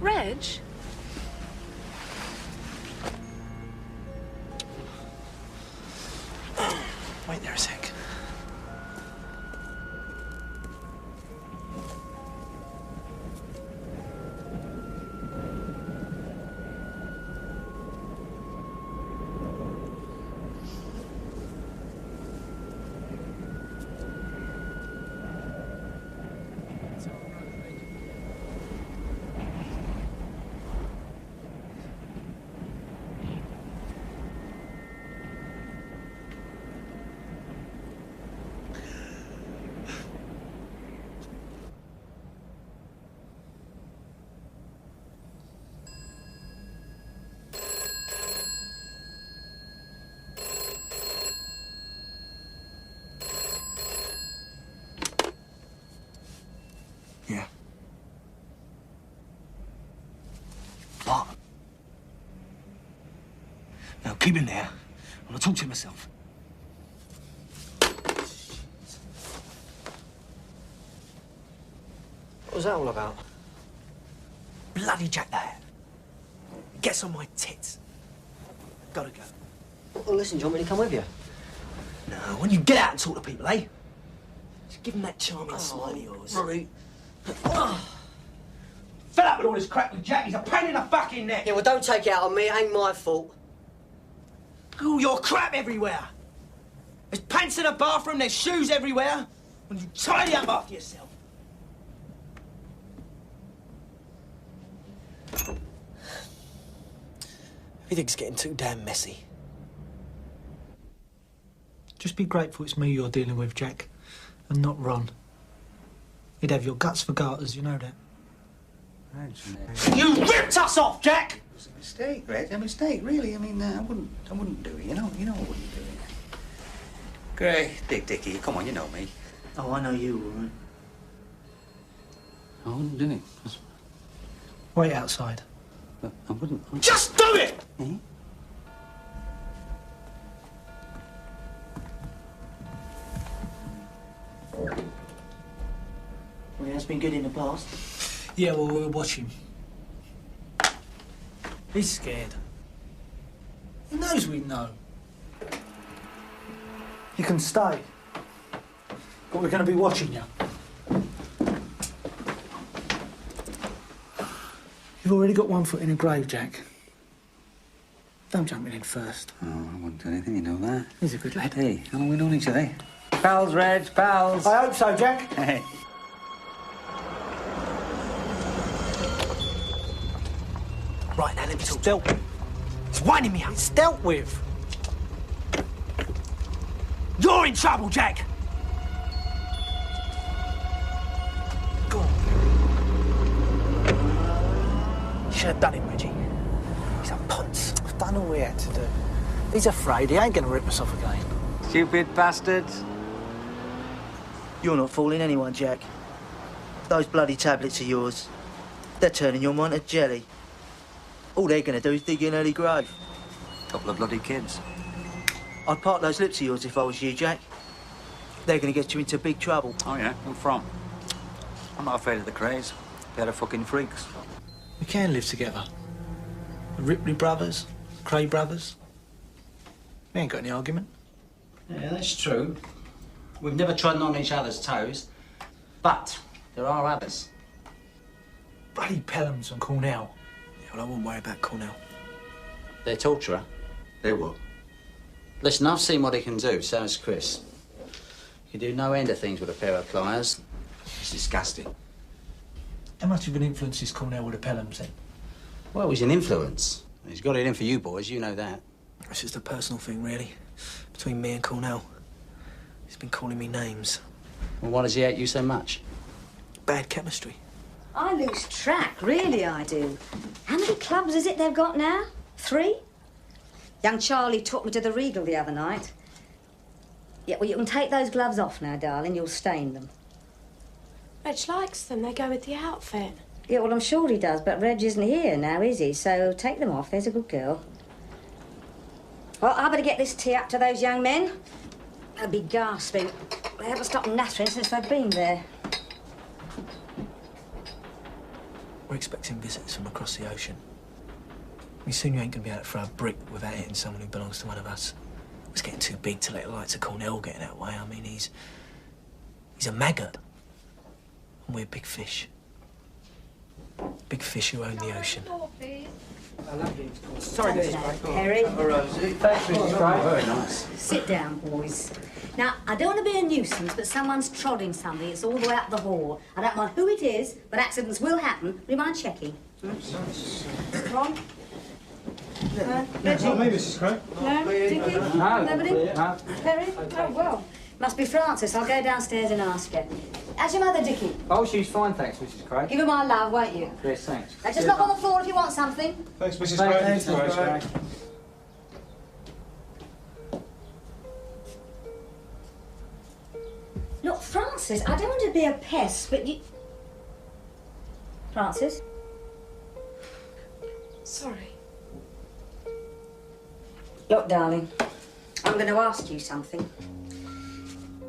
Reg? Wait there a sec. Yeah. What? Now keep him there. I'm gonna talk to him myself. What was that all about? Bloody Jack that. Gets on my tits. Gotta go. Well, listen, do you want me to come with you? No, when you get out and talk to people, eh? Just give them that charming smile of yours. Rory. Fed up with all this crap with Jack. He's a pain in the fucking neck. Yeah, well, don't take it out on me. It ain't my fault. Oh, your crap everywhere. There's pants in the bathroom, there's shoes everywhere. When you tidy up after yourself. Everything's getting too damn messy. Just be grateful it's me you're dealing with, Jack, and not Ron. He'd have your guts for garters, you know that. You ripped us off, Jack! It was a mistake, Reg. A mistake, really. I mean, I wouldn't do it. You know I wouldn't do it. Gray, Dickie, come on, you know me. Oh, I know you, all right. I wouldn't do it. Wait outside. I wouldn't. Just do it! Eh? Well, he has been good in the past. Yeah, well, we'll watch him. He's scared. He knows we know. You can stay. But we're going to be watching you. You've already got one foot in a grave, Jack. Don't jump in first. Oh, I wouldn't do anything, you know that. He's a good lad. Hey, how long we known each other? Pals, Reg, pals. I hope so, Jack. Hey. Right, now let me talk. It's dealt with. It's winding me up. It's dealt with. You're in trouble, Jack. Go on. You should have done it, Reggie. He's a ponce. I've done all we had to do. He's afraid. He ain't going to rip us off again. Stupid bastards. You're not fooling anyone, Jack. Those bloody tablets of yours, they're turning your mind to jelly. All they're going to do is dig you an early grave. Couple of bloody kids. I'd part those lips of yours if I was you, Jack. They're going to get you into big trouble. Oh, yeah? Who from? I'm not afraid of the krays. They're the fucking freaks. We can live together. The Ripley brothers, Cray brothers. We ain't got any argument. Yeah, that's true. We've never trodden on each other's toes. But there are others. Bloody Pelhams and Cornell. Yeah, well, I wouldn't worry about Cornell. They're torturer. They what? Listen, I've seen what he can do, so has Chris. He can do no end of things with a pair of pliers. It's disgusting. How much of an influence is Cornell with the Pelhams, then? Well, he's an influence. He's got it in for you boys, you know that. It's just a personal thing, really, between me and Cornell. He's been calling me names. Well, why does he hate you so much? Bad chemistry. I lose track, really I do. How many clubs is it they've got now? 3? Young Charlie took me to the Regal the other night. Yeah, well, you can take those gloves off now, darling. You'll stain them. Reg likes them. They go with the outfit. Yeah, well, I'm sure he does, but Reg isn't here now, is he? So take them off. There's a good girl. Well, I better get this tea up to those young men. They'll be gasping. They haven't stopped nattering since they've been there. We're expecting visitors from across the ocean. I mean, soon you ain't going to be able to throw a brick without hitting someone who belongs to one of us. It's getting too big to let the likes of Cornell get in that way. I mean, he's a maggot. And we're big fish. Big fish who own the ocean. Sorry, Mrs. Gray. Harry. Thanks, Mrs. Gray. Very nice. Sit down, boys. Now, I don't want to be a nuisance, but someone's trodding something. It's all the way up the hall. I don't mind who it is, but accidents will happen. Do you mind checking? Ron? It's not me, Mrs. Gray. No? Dickie? No. Nobody? No. Perry? Oh, well. Must be Frances. I'll go downstairs and ask her. How's your mother, Dickie? Oh, she's fine, thanks, Mrs. Gray. Give her my love, won't you? Yes, thanks. Now, just knock on the floor if you want something. Thanks, Mrs. Gray. Thanks, Mrs. Gray. Look, Frances, I don't want to be a pest, but you... Frances? Sorry. Look, darling, I'm going to ask you something.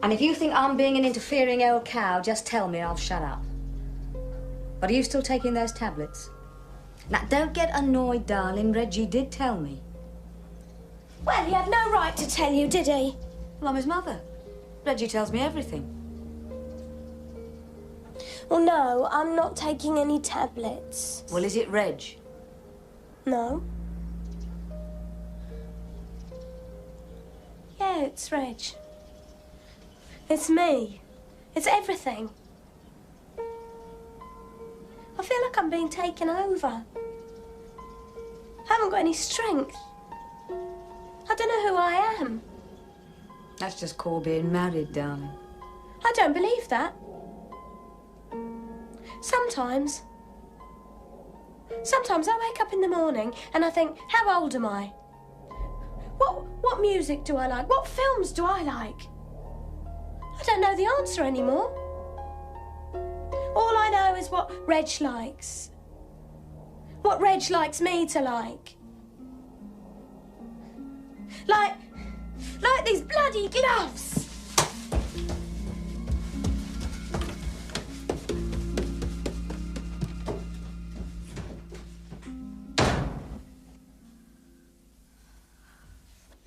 And if you think I'm being an interfering old cow, just tell me, I'll shut up. But are you still taking those tablets? Now, don't get annoyed, darling. Reggie did tell me. Well, he had no right to tell you, did he? Well, I'm his mother. Reggie tells me everything. Well, no, I'm not taking any tablets. Well, is it Reg? No. Yeah, it's Reg. It's me. It's everything. I feel like I'm being taken over. I haven't got any strength. I don't know who I am. That's just called being married, darling. I don't believe that. Sometimes I wake up in the morning and I think, how old am I? What music do I like? What films do I like? I don't know the answer anymore. All I know is what Reg likes. What Reg likes me to like. Like these bloody gloves.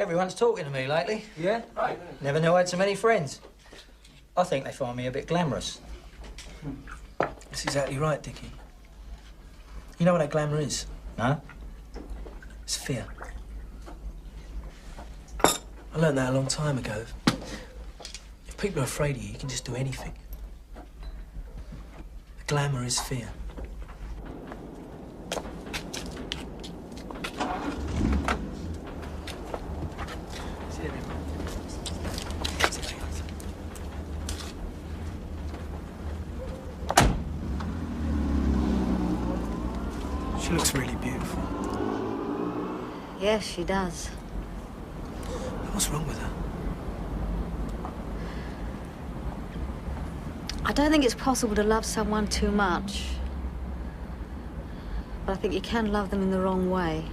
Everyone's talking to me lately. Yeah? Right. Never knew I had so many friends. I think they find me a bit glamorous. That's exactly right, Dickie. You know what that glamour is? No? It's fear. I learned that a long time ago. If people are afraid of you, you can just do anything. The glamour is fear. She looks really beautiful. Yes, she does. What's wrong with her? I don't think it's possible to love someone too much. But I think you can love them in the wrong way.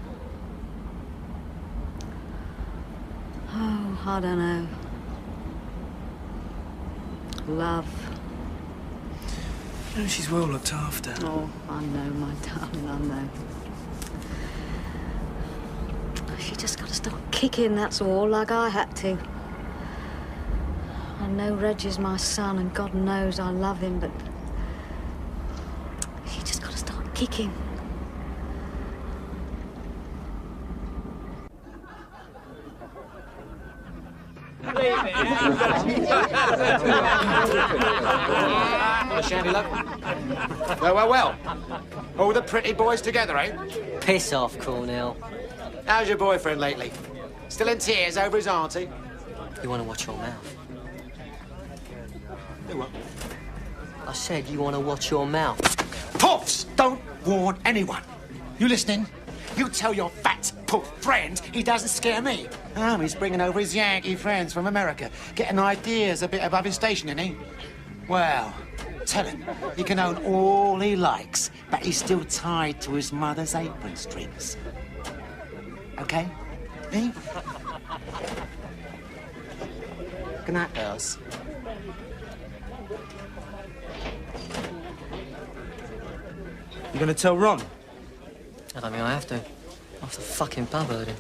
Oh, I don't know. Love. No, she's well looked after. Oh, I know, my darling, I know. She just got to start kicking, that's all, like I had to. I know Reggie's my son, and God knows I love him, but she just got to start kicking. What a shandy luck. Well. All the pretty boys together, eh? Piss off, Cornell. How's your boyfriend lately? Still in tears over his auntie? You want to watch your mouth? Do what? I said you want to watch your mouth. Puffs don't warn anyone. You listening? You tell your fat, puff friend he doesn't scare me. Oh, he's bringing over his Yankee friends from America, getting ideas a bit above his station, isn't he? Well, tell him he can own all he likes, but he's still tied to his mother's apron strings. Okay? Eh? Good night, girls. You gonna tell Ron? I don't think I have to. Off the fucking pub heard him.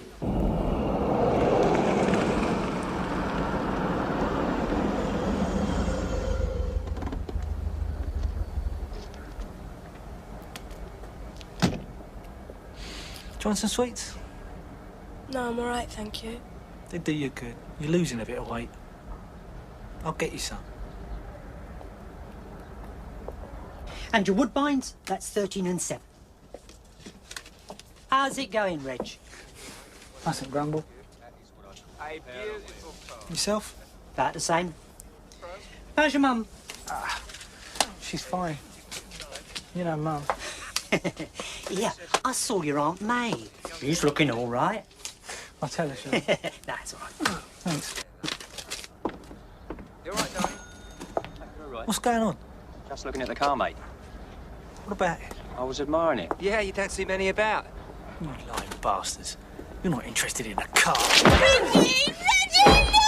Do you want some sweets? No, I'm all right, thank you. They do you good. You're losing a bit of weight. I'll get you some. And your Woodbines, that's 13 and 7. How's it going, Reg? Mustn't grumble. Yourself? About the same. How's your mum? She's fine. You know, Mum. Yeah, I saw your Aunt May. She's looking all right. I'll tell her, shall I? That's all right. Thanks. You all right, darling? What's going on? Just looking at the car, mate. What about it? I was admiring it. Yeah, you don't see many about. You lying bastards. You're not interested in a car. Reggie! Reggie, no!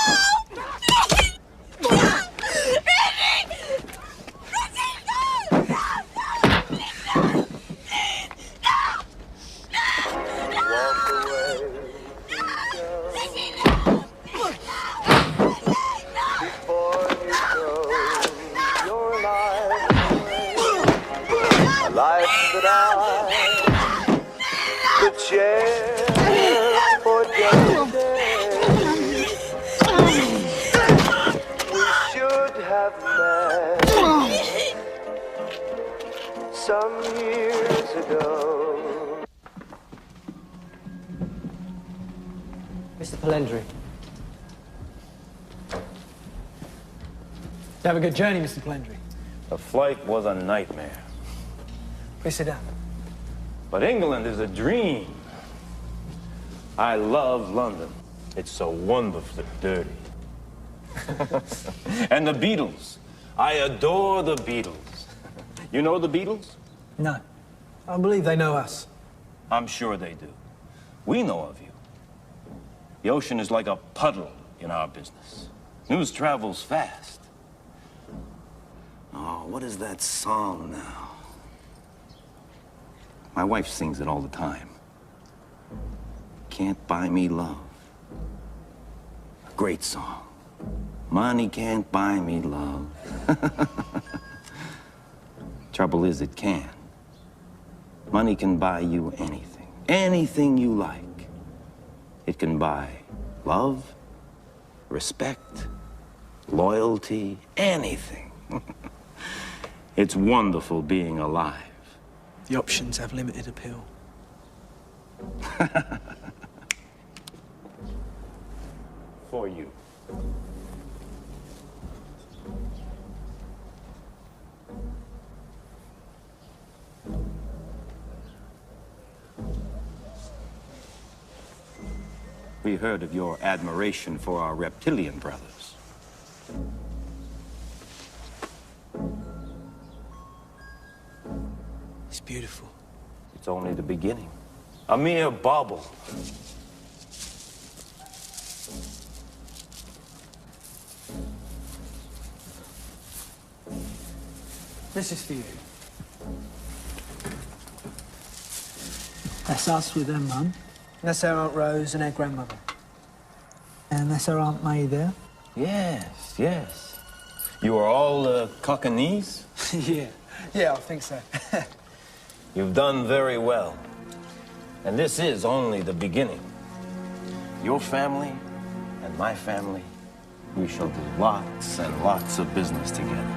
Life that I could share for just a day. We should have met some years ago. Mr. Palendry. You have a good journey, Mr. Palendry. The flight was a nightmare. Please sit down. But England is a dream. I love London. It's so wonderfully dirty. And the Beatles. I adore the Beatles. You know the Beatles? No. I believe they know us. I'm sure they do. We know of you. The ocean is like a puddle in our business. News travels fast. Oh, what is that song now? My wife sings it all the time. Can't buy me love. Great song. Money can't buy me love. Trouble is, it can. Money can buy you anything. Anything you like. It can buy love, respect, loyalty, anything. It's wonderful being alive. The options have limited appeal. For you. We heard of your admiration for our reptilian brothers. It's beautiful. It's only the beginning. A mere bauble. This is for you. That's us with their mum. That's our Aunt Rose and our grandmother. And that's our Aunt May there. Yes, yes. You are all Cockney's? Yeah, I think so. You've done very well. And this is only the beginning. Your family and my family, we shall do lots and lots of business together.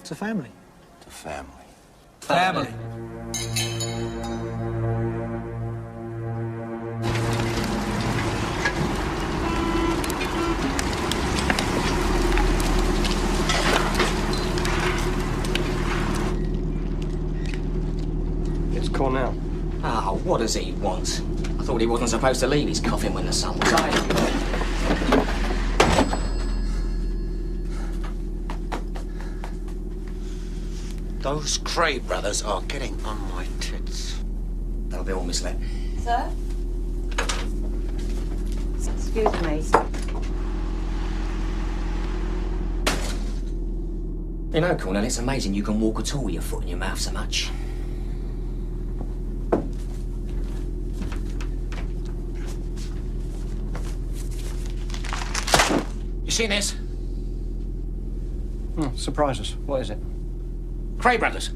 It's a family. It's a family. Family. It's Cornell. Oh, what does he want? I thought he wasn't supposed to leave his coffin when the sun was out. Those Cray brothers are getting on my tits. They'll be all misled. Sir? Excuse me. You know, Cornell, it's amazing you can walk at all with your foot in your mouth so much. You seen this? Surprise us. What is it? Cray brothers.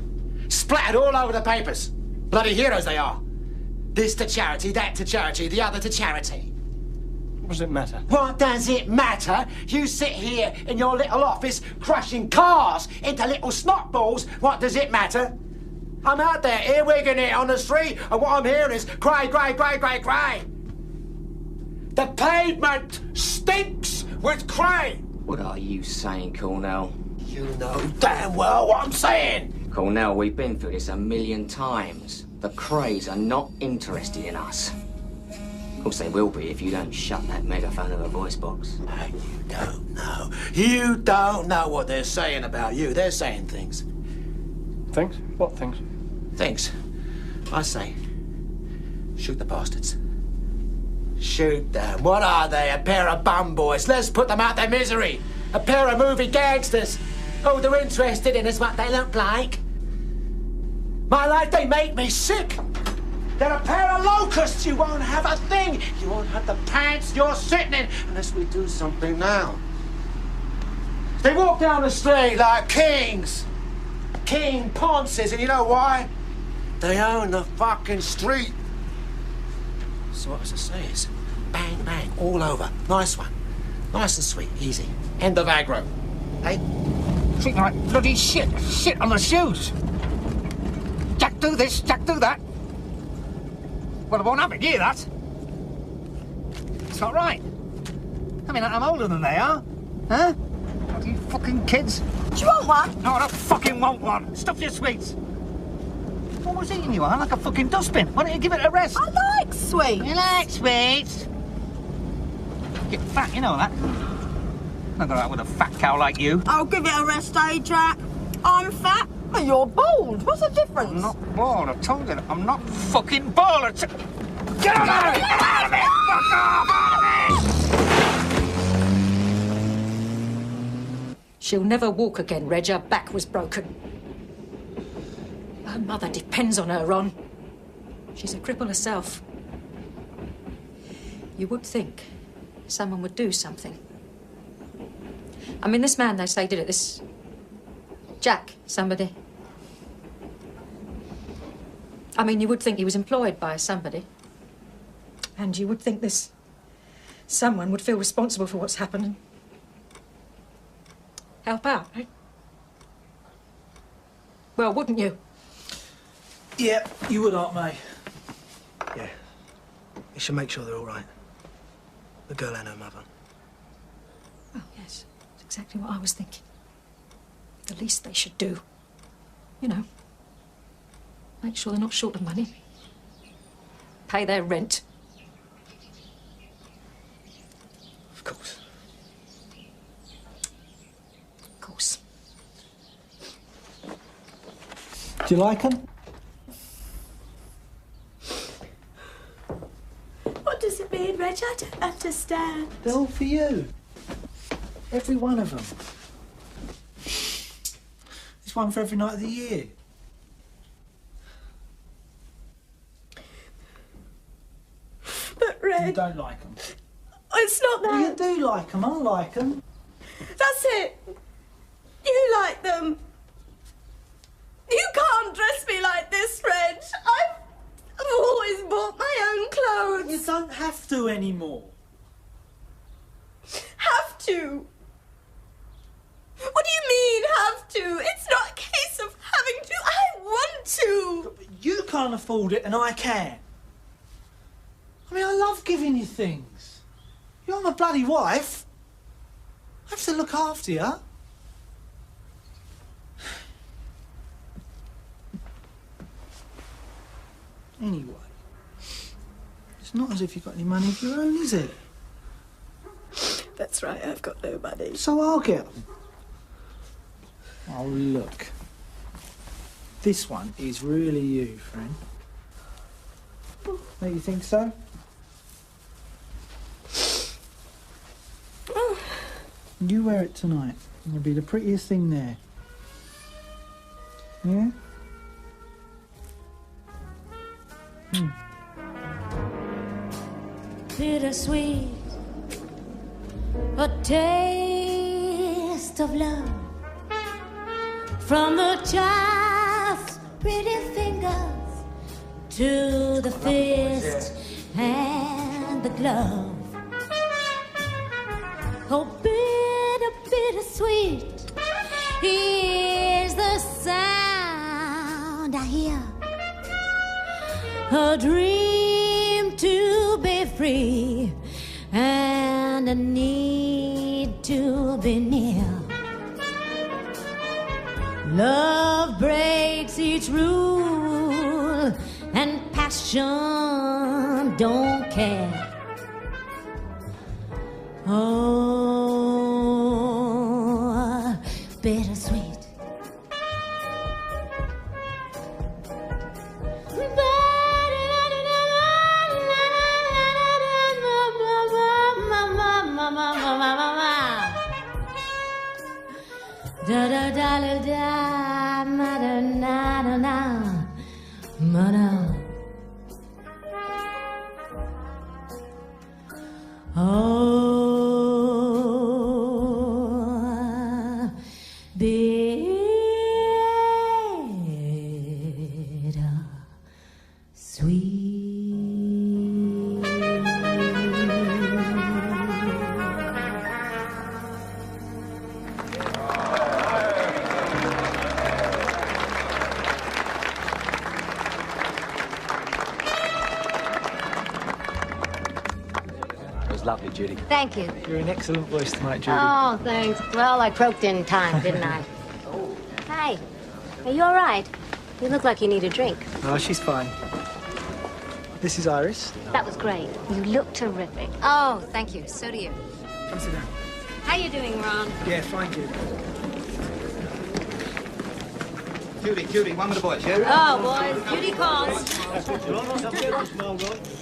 Splattered all over the papers. Bloody heroes they are. This to charity, that to charity, the other to charity. What does it matter? What does it matter? You sit here in your little office crushing cars into little snot balls. What does it matter? I'm out there earwigging it on the street, and what I'm hearing is cray, cray, cray, cray, cray. The pavement stinks with cray. What are you saying, Cornell? You know damn well what I'm saying. Cornell, we've been through this 1,000,000 times. The Krays are not interested in us. Of course they will be if you don't shut that megaphone of a voice box. You don't know. You don't know what they're saying about you. They're saying things. Things? What things? Things. I say, shoot the bastards. Shoot them. What are they? A pair of bum boys. Let's put them out their misery. A pair of movie gangsters. Oh, they're interested in us, what they look like. My life, they make me sick. They're a pair of locusts. You won't have a thing. You won't have the pants you're sitting in unless we do something now. They walk down the street like kings. King Ponces, and you know why? They own the fucking street. So what I say is, bang, bang, all over. Nice one. Nice and sweet, easy. End of aggro. Hey? Treat me like bloody shit. Shit on the shoes. Jack, do this, Jack, do that. Well, it won't happen, you hear that? It's not right. I mean, I'm older than they are. Huh? Bloody fucking kids. Do you want one? No, I don't fucking want one. Stuff your sweets. What was eating you on like a fucking dustbin? Why don't you give it a rest? I like sweets. You like sweets? Get fat, you know that. Not go out with a fat cow like you. I'll give it a rest, eh, Jack? I'm fat, but you're bald. What's the difference? I'm not bald. I told you that I'm not fucking bald. Get out of it! Get out of it! Fuck off! Out of it! She'll never walk again, Reg. Her back was broken. Her mother depends on her, Ron. She's a cripple herself. You would think someone would do something. I mean, this man, they say, did it. This Jack, somebody. I mean, you would think he was employed by somebody. And you would think this someone would feel responsible for what's happened and help out, right? Well, wouldn't you? Yeah, you would, Aunt May. Yeah. You should make sure they're all right. The girl and her mother. Well, yes. That's exactly what I was thinking. The least they should do. You know. Make sure they're not short of money. Pay their rent. Of course. Of course. Do you like them? What does it mean, Reg? I don't understand. They're all for you. Every one of them. There's one for every night of the year. But, Reg... You don't like them. It's not that. Well, you do like them. I like them. That's it. You like them. You can't dress me like this, Reg. I've always bought my own clothes. You don't have to anymore. Have to? What do you mean, have to? It's not a case of having to. I want to. But you can't afford it and I can. I mean, I love giving you things. You're my bloody wife. I have to look after you. Anyway, it's not as if you've got any money of your own, is it? That's right, I've got no money. So I'll get them. Oh, look. This one is really you, friend. Don't you think so? You wear it tonight. It'll be the prettiest thing there. Yeah? Bittersweet, a taste of love from the child's pretty fingers to the fist and the glove. Oh, bittersweet is the sound I hear. A dream to be free and a need to be near. Love breaks each rule and passion don't care. Oh, bittersweet. Da da da da da, ma da na na na, ma da. Oh, bittersweet. Lovely, Judy. Thank you. You're in excellent voice tonight, Judy. Oh, thanks. Well, I croaked in time, didn't I? Hi. Are you all right? You look like you need a drink. Oh, she's fine. This is Iris. That was great. You look terrific. Oh, thank you. So do you. Come sit down. How you doing, Ron? Yeah, fine, Judy. Judy, one with the boys, yeah? Oh, boys, Judy calls.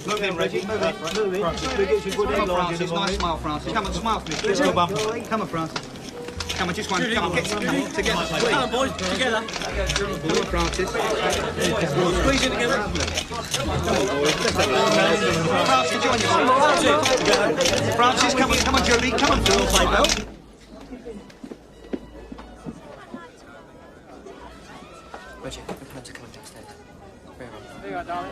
Move in, Reggie. Move in. Come on, Francis. Nice smile, Francis. Come on, smile for me. Let's go, Bum. Come on, Francis. Come on, just one. Come on, get together. Come on, boys, together. Come on, Francis. Squeeze in together. Francis, join you. Francis, come on, Judy. Come on, Phil. Play well. Reggie, your parents are coming downstairs. Very well. There you are, darling.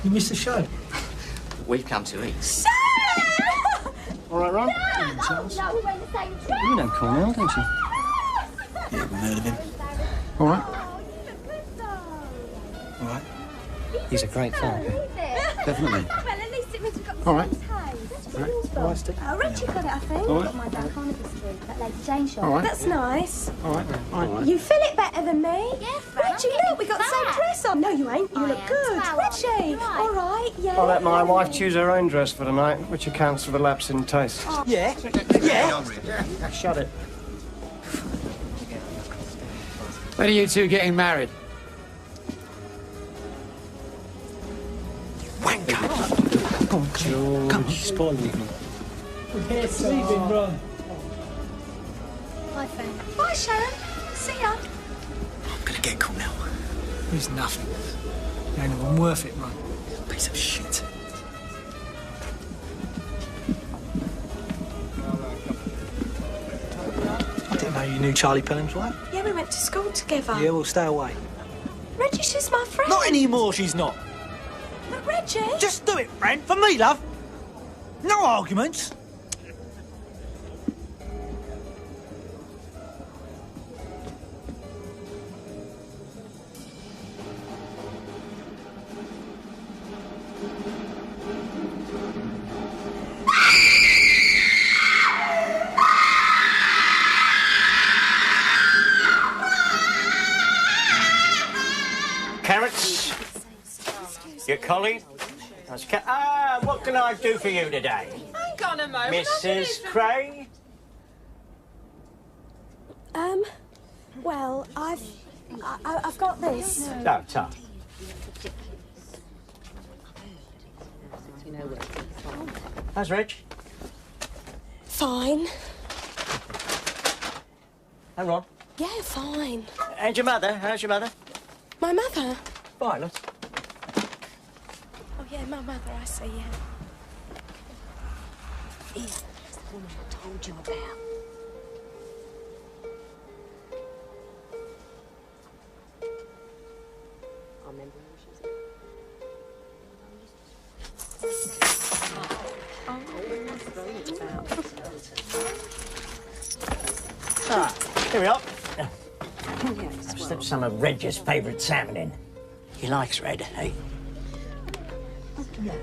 You missed the show. We've come to eat. All right, Ron? No, we went the same train. You know Cornell, don't you? Yeah, we've heard of him. All right. All right. He's a great fan. Definitely. Well, at least it means we've got the All right. same taste. All right. All right, Steve. Richie got it, I think. All right. Got mine down Carnaby Street, that Lady Jane shop. All right. That's nice. All right. All right. You feel it better than me. Yeah, Richie, look, we got the same dress on. No, you ain't. You look good. Richie, all right, yeah. I'll let my wife choose her own dress for the night, which accounts for the lapse in taste. Oh. Yeah? Yeah? Shut it. When are you two getting married? Come on, George. Come on, spoil me. Yes, sleeping, Ron. Bye, Fan. Bye, Sharon. See ya. I'm gonna get Cornell. He's nothing. He ain't even worth it, Ron. Piece of shit. I didn't know you knew Charlie Pelham's wife. Yeah, we went to school together. Yeah, well, stay away. Reggie, she's my friend. Not anymore, she's not. But Reggie... Just do it, friend. For me, love. No arguments. Carrots? Your collie? What can I do for you today? Hang on a moment. Mrs. Cray? Well, I've got this. No, tough. How's Rich? Fine. Hang on. Yeah, fine. And your mother? How's your mother? My mother? Violet. Oh, yeah, my mother, I see, yeah. That's the woman I told you about. I remember who she Here we are. I've slipped some of Reg's favourite salmon in. He likes red, eh?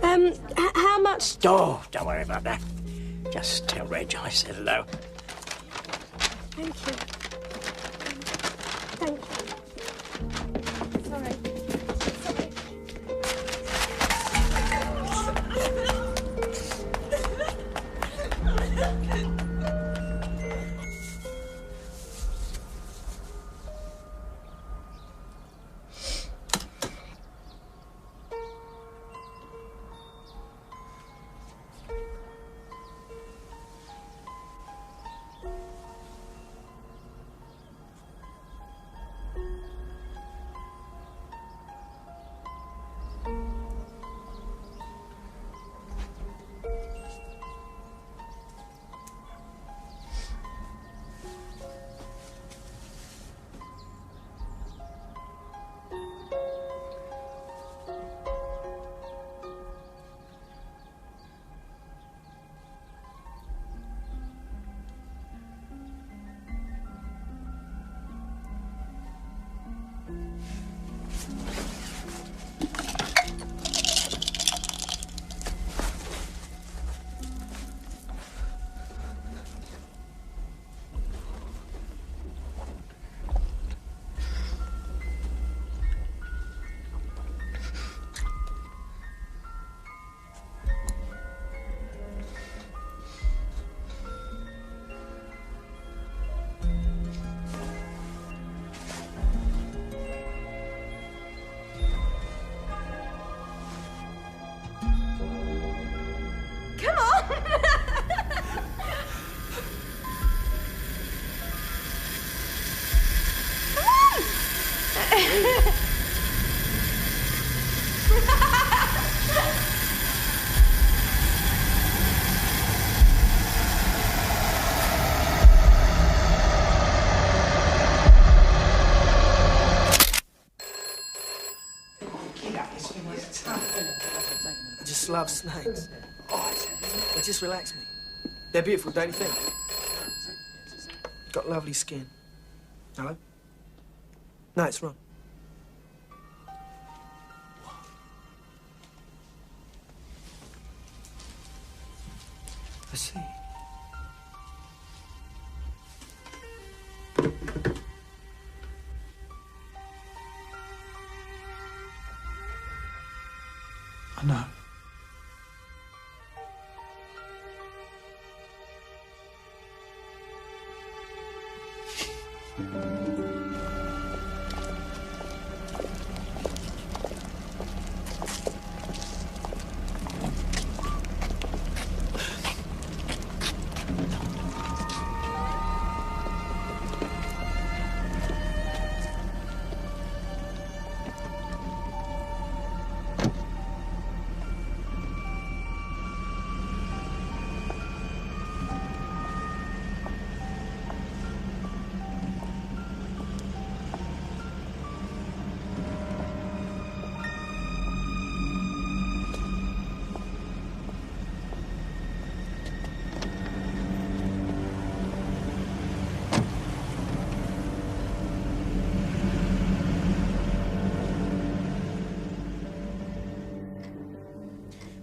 How much? Oh, don't worry about that. Just tell Reg I said hello. Thank you. Thank you. Sorry. love snakes. They just relax me. They're beautiful, don't you think? Got lovely skin. Hello? No, it's Ron. I see. I know.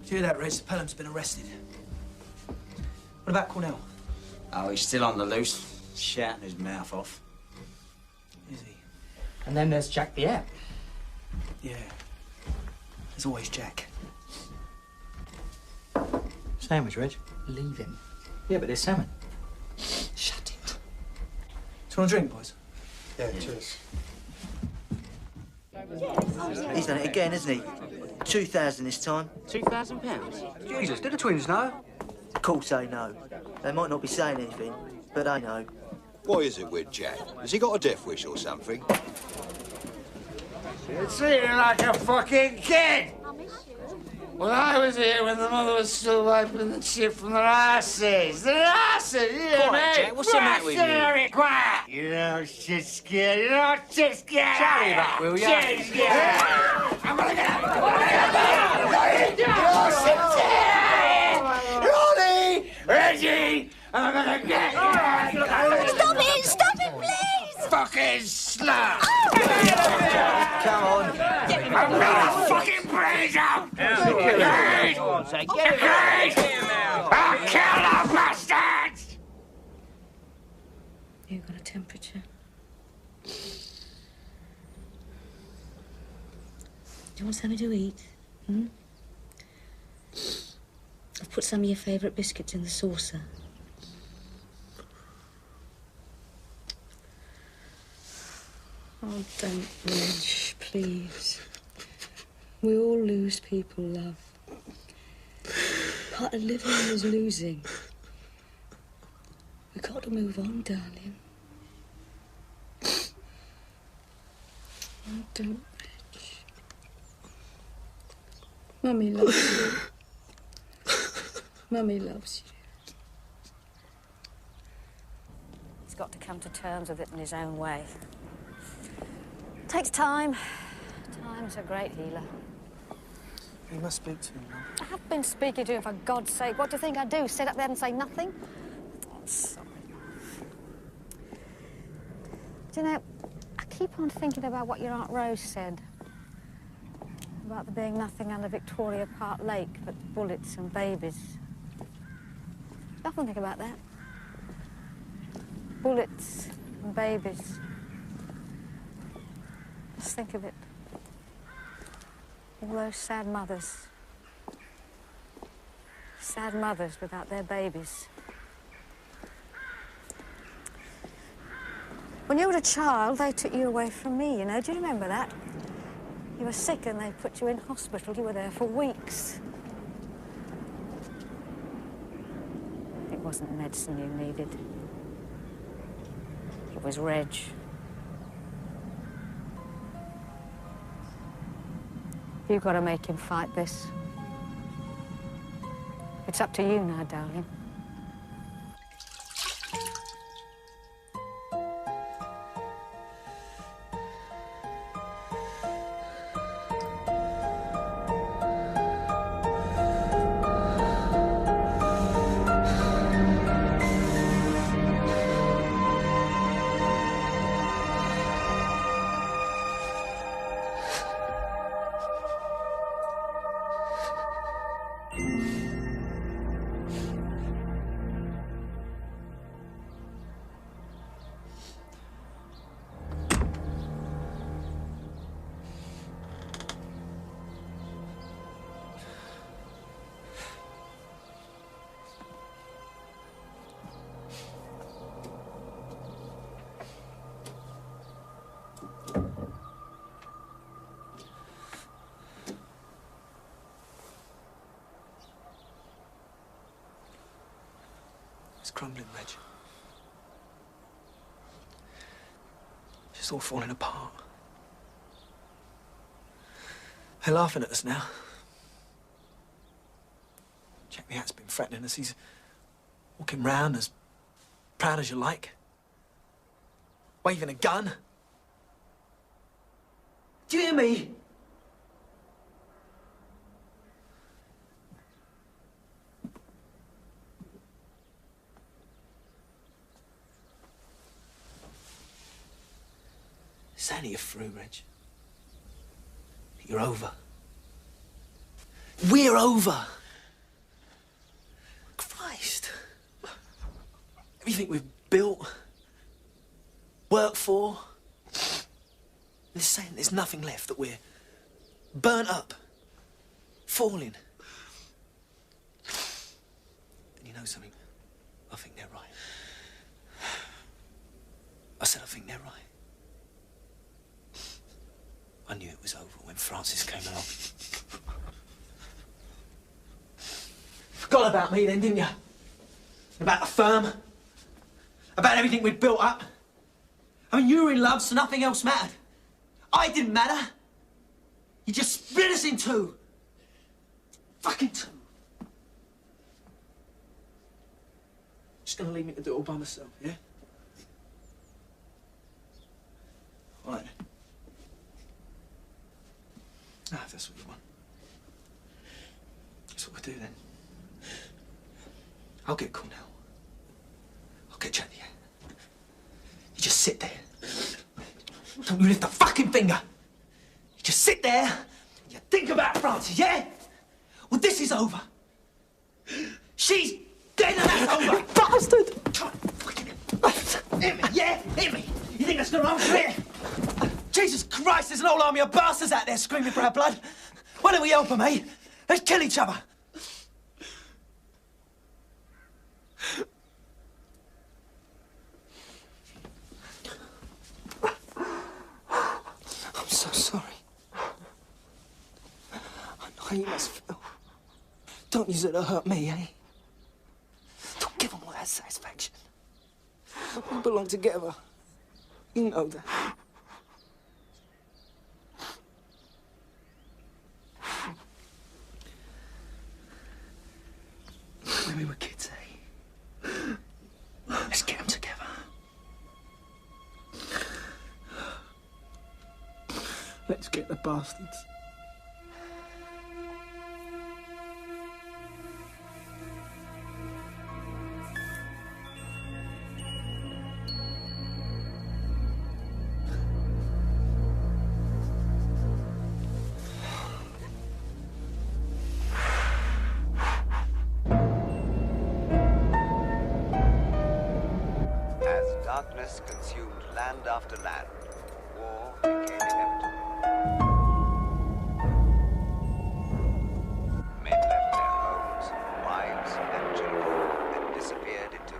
Do you hear that, Reg? Pelham's been arrested. What about Cornell? Oh, he's still on the loose, shouting his mouth off. Is he? And then there's Jack the App. Yeah. There's always Jack. Sandwich, Reg. Leave him. Yeah, but there's salmon. Shut it. Do you want a drink, boys? Yeah, cheers. He's done it again, hasn't he? 2,000 this time. £2,000? Jesus, do the twins know? Of course they know. They might not be saying anything, but they know. What is it with Jack? Has he got a death wish or something? It's treating like a fucking kid! Well, I was here when the mother was still wiping the shit from their asses. Their asses, you hear Quiet, me? Jack, what's the matter with you? Very quiet! You know shit's scared, you know shit's scared! Shut him up, will ya? Shit's scared! I'm gonna get out! I'm gonna get out! You're shit's scared! Ronnie! Reggie! I'm gonna get you! Stop it! Stop it, please! Fucking slut! Come on. I'm gonna fucking brains out! Krays! I'll kill the bastards! You got a temperature? Do you want something to eat? Hmm? I've put some of your favourite biscuits in the saucer. Oh, don't, Reg, please. We all lose people, love. Part of living is losing. We've got to move on, darling. Oh, don't, Reg. Mummy loves you. Mummy loves you. He's got to come to terms with it in his own way. Takes time. Time's a great healer. You must speak to him, Mum. I have been speaking to him, for God's sake. What do you think I do? Sit up there and say nothing? Oh, sorry. Do you know, I keep on thinking about what your Aunt Rose said. About there being nothing under Victoria Park Lake but bullets and babies. You often think about that. Bullets and babies. Just think of it. All those sad mothers. Sad mothers without their babies. When you were a child, they took you away from me, you know. Do you remember that? You were sick and they put you in hospital. You were there for weeks. It wasn't medicine you needed. It was Reg. You've got to make him fight this. It's up to you now, darling. It's crumbling, Reg. It's all falling apart. They're laughing at us now. Jack the Hat's been threatening us. He's walking round as proud as you like. Waving a gun. Do you hear me? It's only a through, Reg. You're over. We're over. Christ. Everything we've built, worked for, they're saying there's nothing left, that we're burnt up, falling. And you know something? I think they're right. I said I think they're right. I knew it was over when Francis came along. Forgot about me then, didn't you? About the firm? About everything we'd built up? I mean, you were in love, so nothing else mattered. I didn't matter. You just split us in two. Fucking two. Just gonna leave me to do it all by myself, yeah? All right. Ah, if that's what you want. That's what we'll do then. I'll get cool now. I'll get Jack the Hat. You just sit there. Don't you lift a fucking finger. You just sit there and you think about Francis, yeah? Well, this is over. She's dead and that's over. You bastard! Come on, fucking hit me, yeah? Hit me. You think that's gonna answer it? Jesus Christ, there's an whole army of bastards out there screaming for our blood. Why don't we help them, eh? Let's kill each other. I'm so sorry. I know how you must feel. Don't use it to hurt me, eh? Don't give them all that satisfaction. We belong together. You know that. When we were kids, eh? Let's get them together. Let's get the bastards. Darkness consumed land after land. War became inevitable. Men left their homes, wives, and children, and disappeared into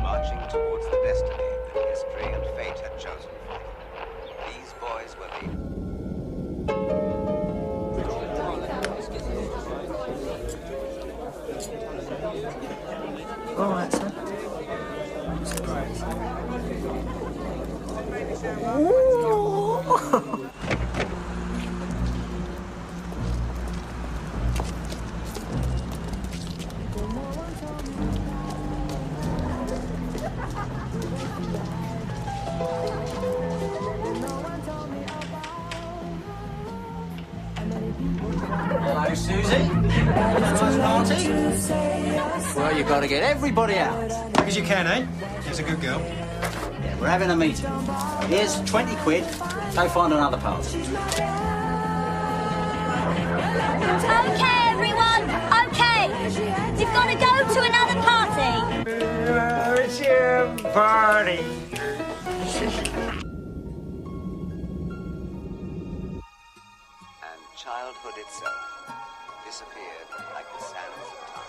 marching towards the destiny that history and fate had chosen. These boys were the All right, son. Surprise. Hello, Susie. Nice party. Well, you've got to get everybody out. Quick as you can, eh? She's a good girl. Yeah, we're having a meeting. Here's 20 quid. Go find another party. Okay, everyone. Okay. You've got to go to another party. It's your party. and childhood itself disappeared like the sands of time.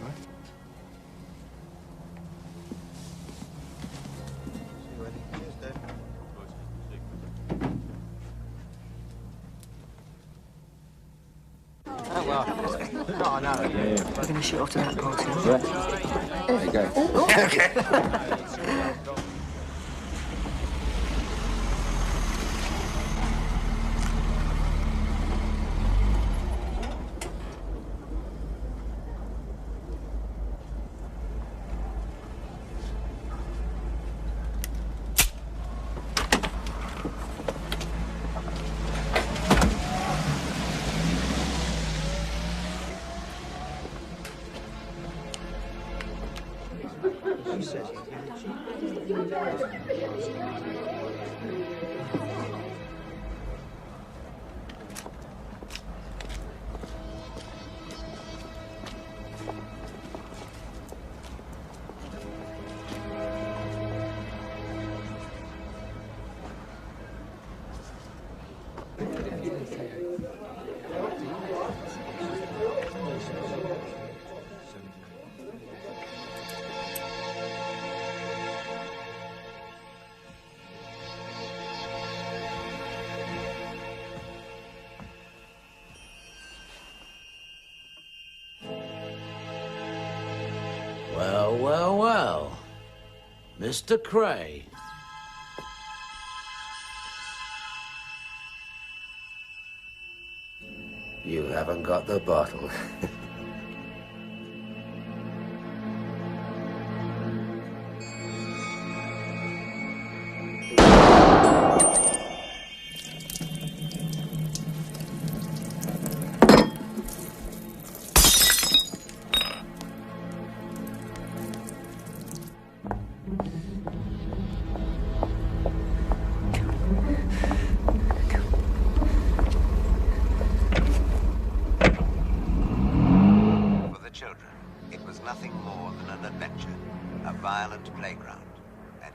right? Oh, well. No, no. We're going to shoot off to that party. There you go. Okay. Well, well, well. Mr. Cray. You haven't got the bottle.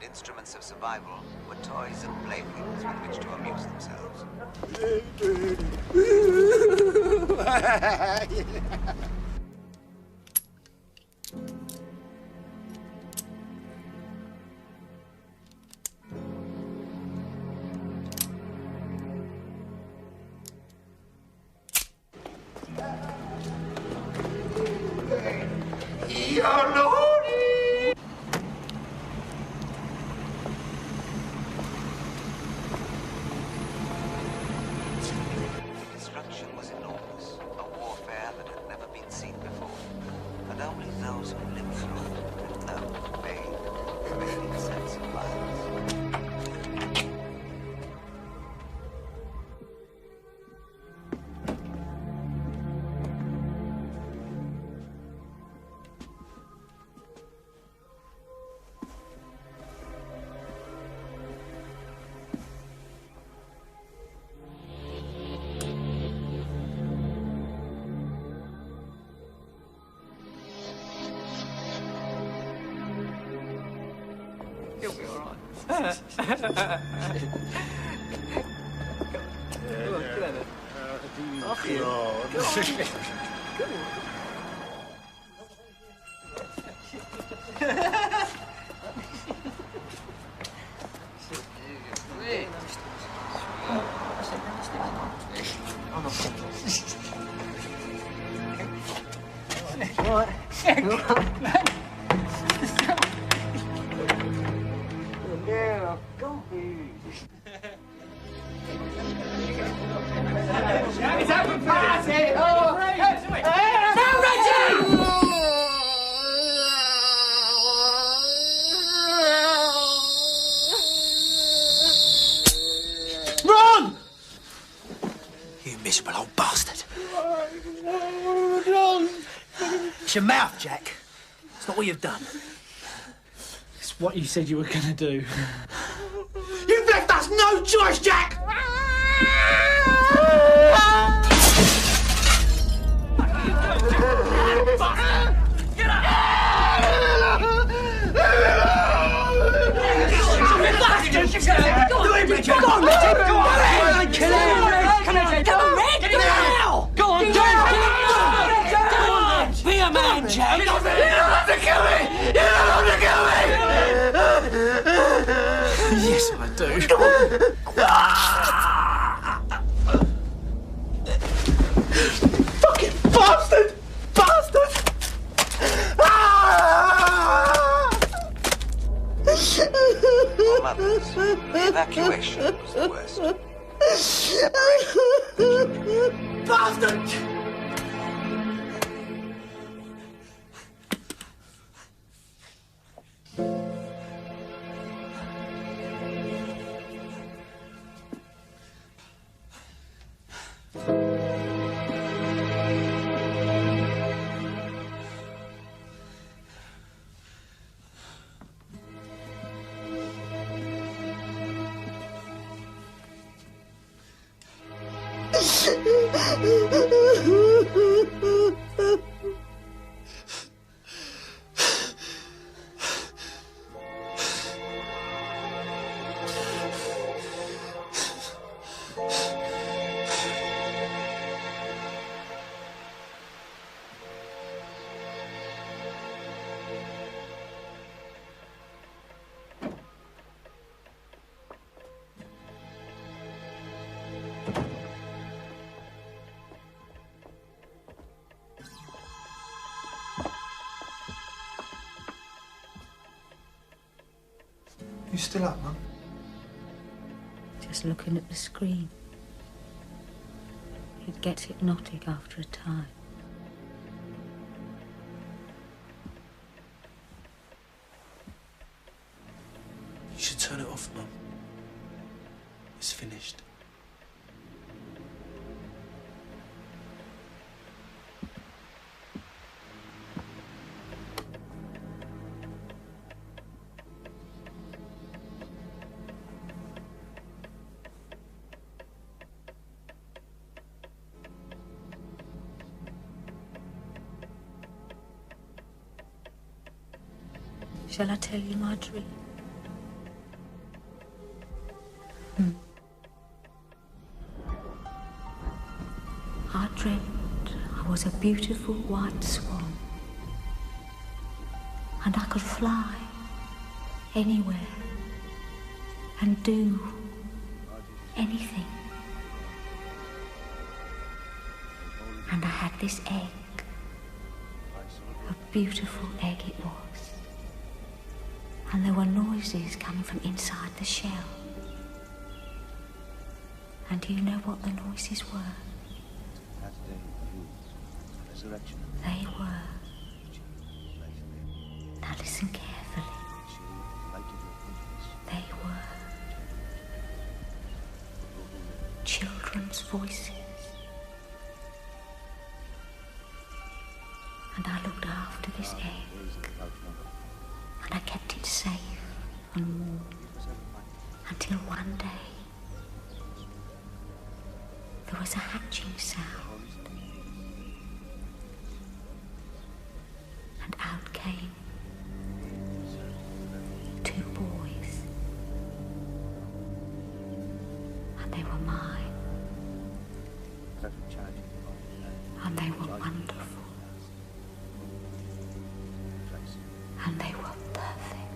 Instruments of survival were toys and playthings with which to amuse themselves. You'll be all right. Come on, get at it. Off you. Come on. All right. Yeah, go It's open party! Oh, now, Reggie! Run! You miserable old bastard. It's your mouth, Jack. It's not what you've done. It's what you said you were going to do. You've left us no choice, Jack! a man, Jack. You don't have to kill me! You don't have to kill me! Yes, I do. Fucking bastard! Bastard! Your mother's. The evacuation was the worst. Bastard! You still up, Mum? Just looking at the screen. It gets hypnotic after a time. You should turn it off, Mum. It's finished. Shall I tell you my dream? I dreamt I was a beautiful white swan, and I could fly anywhere and do anything. And I had this egg, a beautiful egg it was. And there were noises coming from inside the shell. And do you know what the noises were? They were... Now listen carefully. They were... children's voices. And I looked after this egg. And I kept it safe and warm until one day there was a hatching sound, and out came 2 boys, and they were mine, and they were wonderful, and they were perfect.